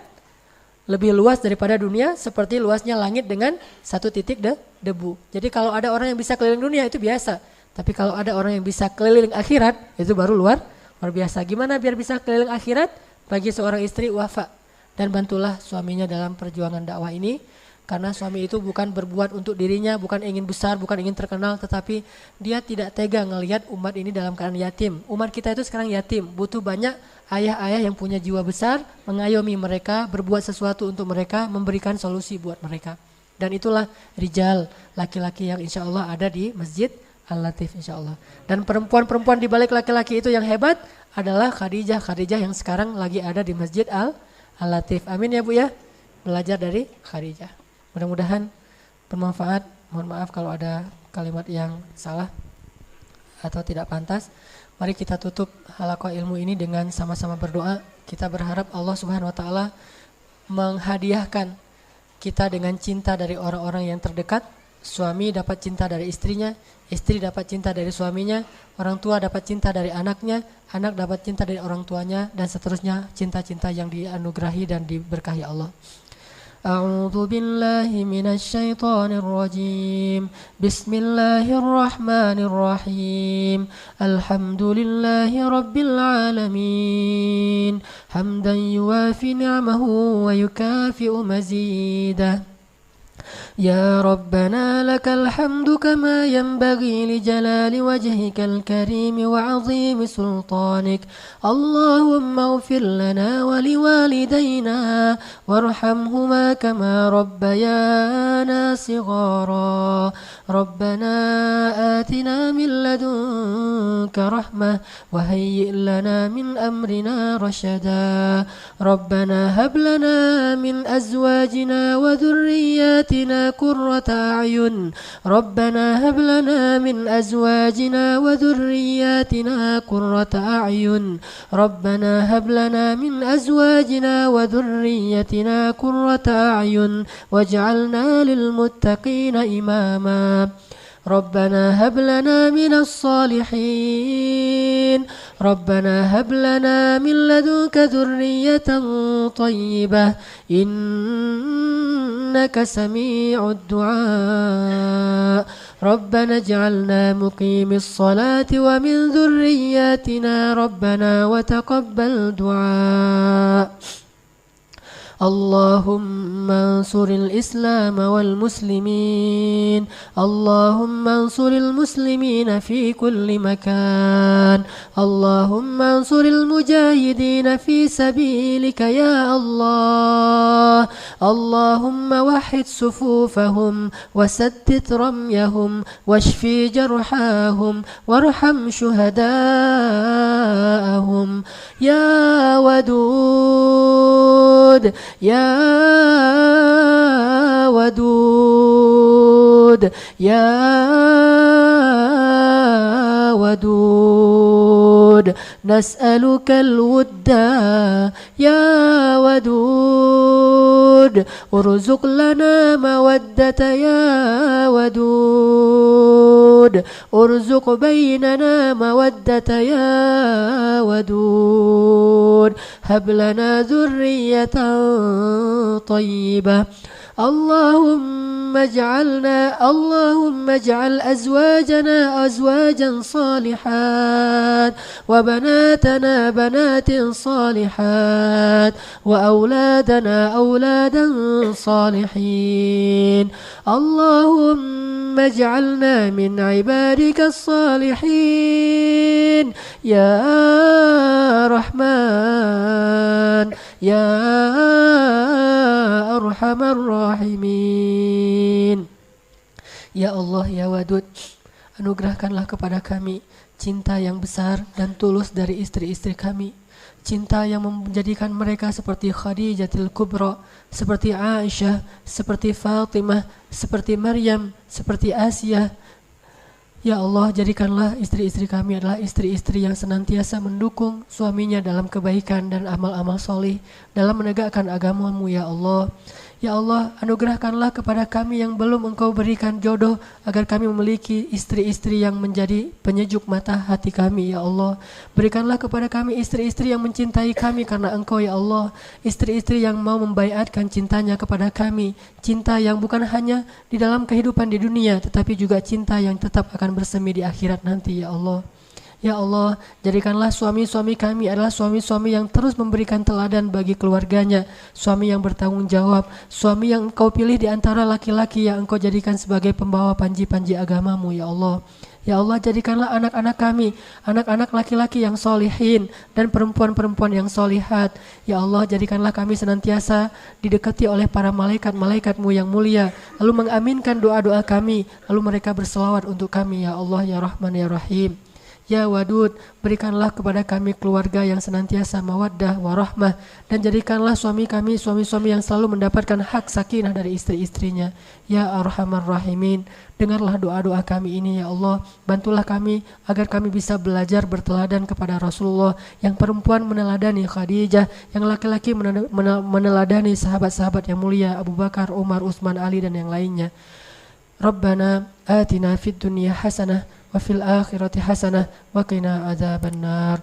lebih luas daripada dunia, seperti luasnya langit dengan 1 titik debu. Jadi kalau ada orang yang bisa keliling dunia itu biasa. Tapi kalau ada orang yang bisa keliling akhirat, itu baru luar biasa. Gimana biar bisa keliling akhirat? Bagi seorang istri, wafa. Dan bantulah suaminya dalam perjuangan dakwah ini. Karena suami itu bukan berbuat untuk dirinya, bukan ingin besar, bukan ingin terkenal, tetapi dia tidak tega ngelihat umat ini dalam keadaan yatim. Umat kita itu sekarang yatim, butuh banyak ayah-ayah yang punya jiwa besar, mengayomi mereka, berbuat sesuatu untuk mereka, memberikan solusi buat mereka. Dan itulah rijal, laki-laki yang insya Allah ada di Masjid Al-Latif insya Allah. Dan perempuan-perempuan di balik laki-laki itu yang hebat adalah Khadijah yang sekarang lagi ada di Masjid Al-Latif. Amin ya Bu ya, belajar dari Khadijah. Mudah-mudahan bermanfaat. Mohon maaf kalau ada kalimat yang salah atau tidak pantas. Mari kita tutup halaqah ilmu ini dengan sama-sama berdoa. Kita berharap Allah Subhanahu wa taala menghadiahkan kita dengan cinta dari orang-orang yang terdekat. Suami dapat cinta dari istrinya, istri dapat cinta dari suaminya, orang tua dapat cinta dari anaknya, anak dapat cinta dari orang tuanya, dan seterusnya cinta-cinta yang dianugerahi dan diberkahi Allah. A'udzu billahi minasy syaithanir rajim. Bismillahirrahmanirrahim. Alhamdulillahi rabbil alamin. Hamdan yuwafi ni'amahu wa yukafi'u mazidah. يا ربنا لك الحمد كما ينبغي لجلال وجهك الكريم وعظيم سلطانك اللهم اغفر لنا ولوالدينا وارحمهما كما ربيانا صغارا ربنا آتنا من لدنك رحمة وهيئ لنا من أمرنا رشدا ربنا هب لنا من أزواجنا وذرياتنا قرة أعين ربنا هب لنا من أزواجنا وذرياتنا قرة أعين ربنا هب لنا من أزواجنا وذريتنا قرة أعين واجعلنا للمتقين إماما ربنا هب لنا من الصالحين ربنا هب لنا من لدنك ذرية طيبة إنك سميع الدعاء ربنا اجعلنا مقيم الصلاة ومن ذرياتنا ربنا وتقبل دعاء اللهم انصر الإسلام والمسلمين اللهم انصر المسلمين في كل مكان اللهم انصر المجاهدين في سبيلك يا الله اللهم وحد صفوفهم وسدد رميهم واشفي جرحاهم وارحم شهداءهم يا ودود يا ودود يا ودود نسألك الود يا ودود ارزق لنا مودة يا ودود ارزق بيننا مودة يا ودود هب لنا ذرية طيبة اللهم اجعل أزواجنا أزواجا صالحات وبناتنا بنات صالحات وأولادنا أولادا صالحين اللهم اجعلنا من عبادك الصالحين يا رحمن يا أرحم الراحمين. Ya Allah, ya Wadud, anugerahkanlah kepada kami cinta yang besar dan tulus dari istri-istri kami. Cinta yang menjadikan mereka seperti Khadijatul Kubra, seperti Aisyah, seperti Fatimah, seperti Maryam, seperti Asia. Ya Allah, jadikanlah istri-istri kami adalah istri-istri yang senantiasa mendukung suaminya dalam kebaikan dan amal-amal solih dalam menegakkan agama-Mu, ya Allah. Ya Allah, anugerahkanlah kepada kami yang belum Engkau berikan jodoh agar kami memiliki istri-istri yang menjadi penyejuk mata hati kami, ya Allah. Berikanlah kepada kami istri-istri yang mencintai kami karena Engkau, ya Allah. Istri-istri yang mau membaiatkan cintanya kepada kami, cinta yang bukan hanya di dalam kehidupan di dunia, tetapi juga cinta yang tetap akan bersemi di akhirat nanti, ya Allah. Ya Allah, jadikanlah suami-suami kami adalah suami-suami yang terus memberikan teladan bagi keluarganya, suami yang bertanggung jawab, suami yang Engkau pilih di antara laki-laki yang Engkau jadikan sebagai pembawa panji-panji agama-Mu, ya Allah. Ya Allah, jadikanlah anak-anak kami, anak-anak laki-laki yang solihin dan perempuan-perempuan yang solihat. Ya Allah, jadikanlah kami senantiasa didekati oleh para malaikat-malaikat-Mu yang mulia, lalu mengaminkan doa-doa kami, lalu mereka berselawat untuk kami, ya Allah, ya Rahman, ya Rahim. Ya Wadud, berikanlah kepada kami keluarga yang senantiasa mawaddah warahmah, dan jadikanlah suami kami suami-suami yang selalu mendapatkan hak sakinah dari istri-istrinya. Ya Arhamar Rahimin, dengarlah doa-doa kami ini, ya Allah. Bantulah kami agar kami bisa belajar berteladan kepada Rasulullah, yang perempuan meneladani Khadijah, yang laki-laki meneladani sahabat-sahabat yang mulia Abu Bakar, Umar, Utsman, Ali dan yang lainnya. Rabbana atina fid dunya hasanah wa fil akhirati hasanah wa qina adzabannar.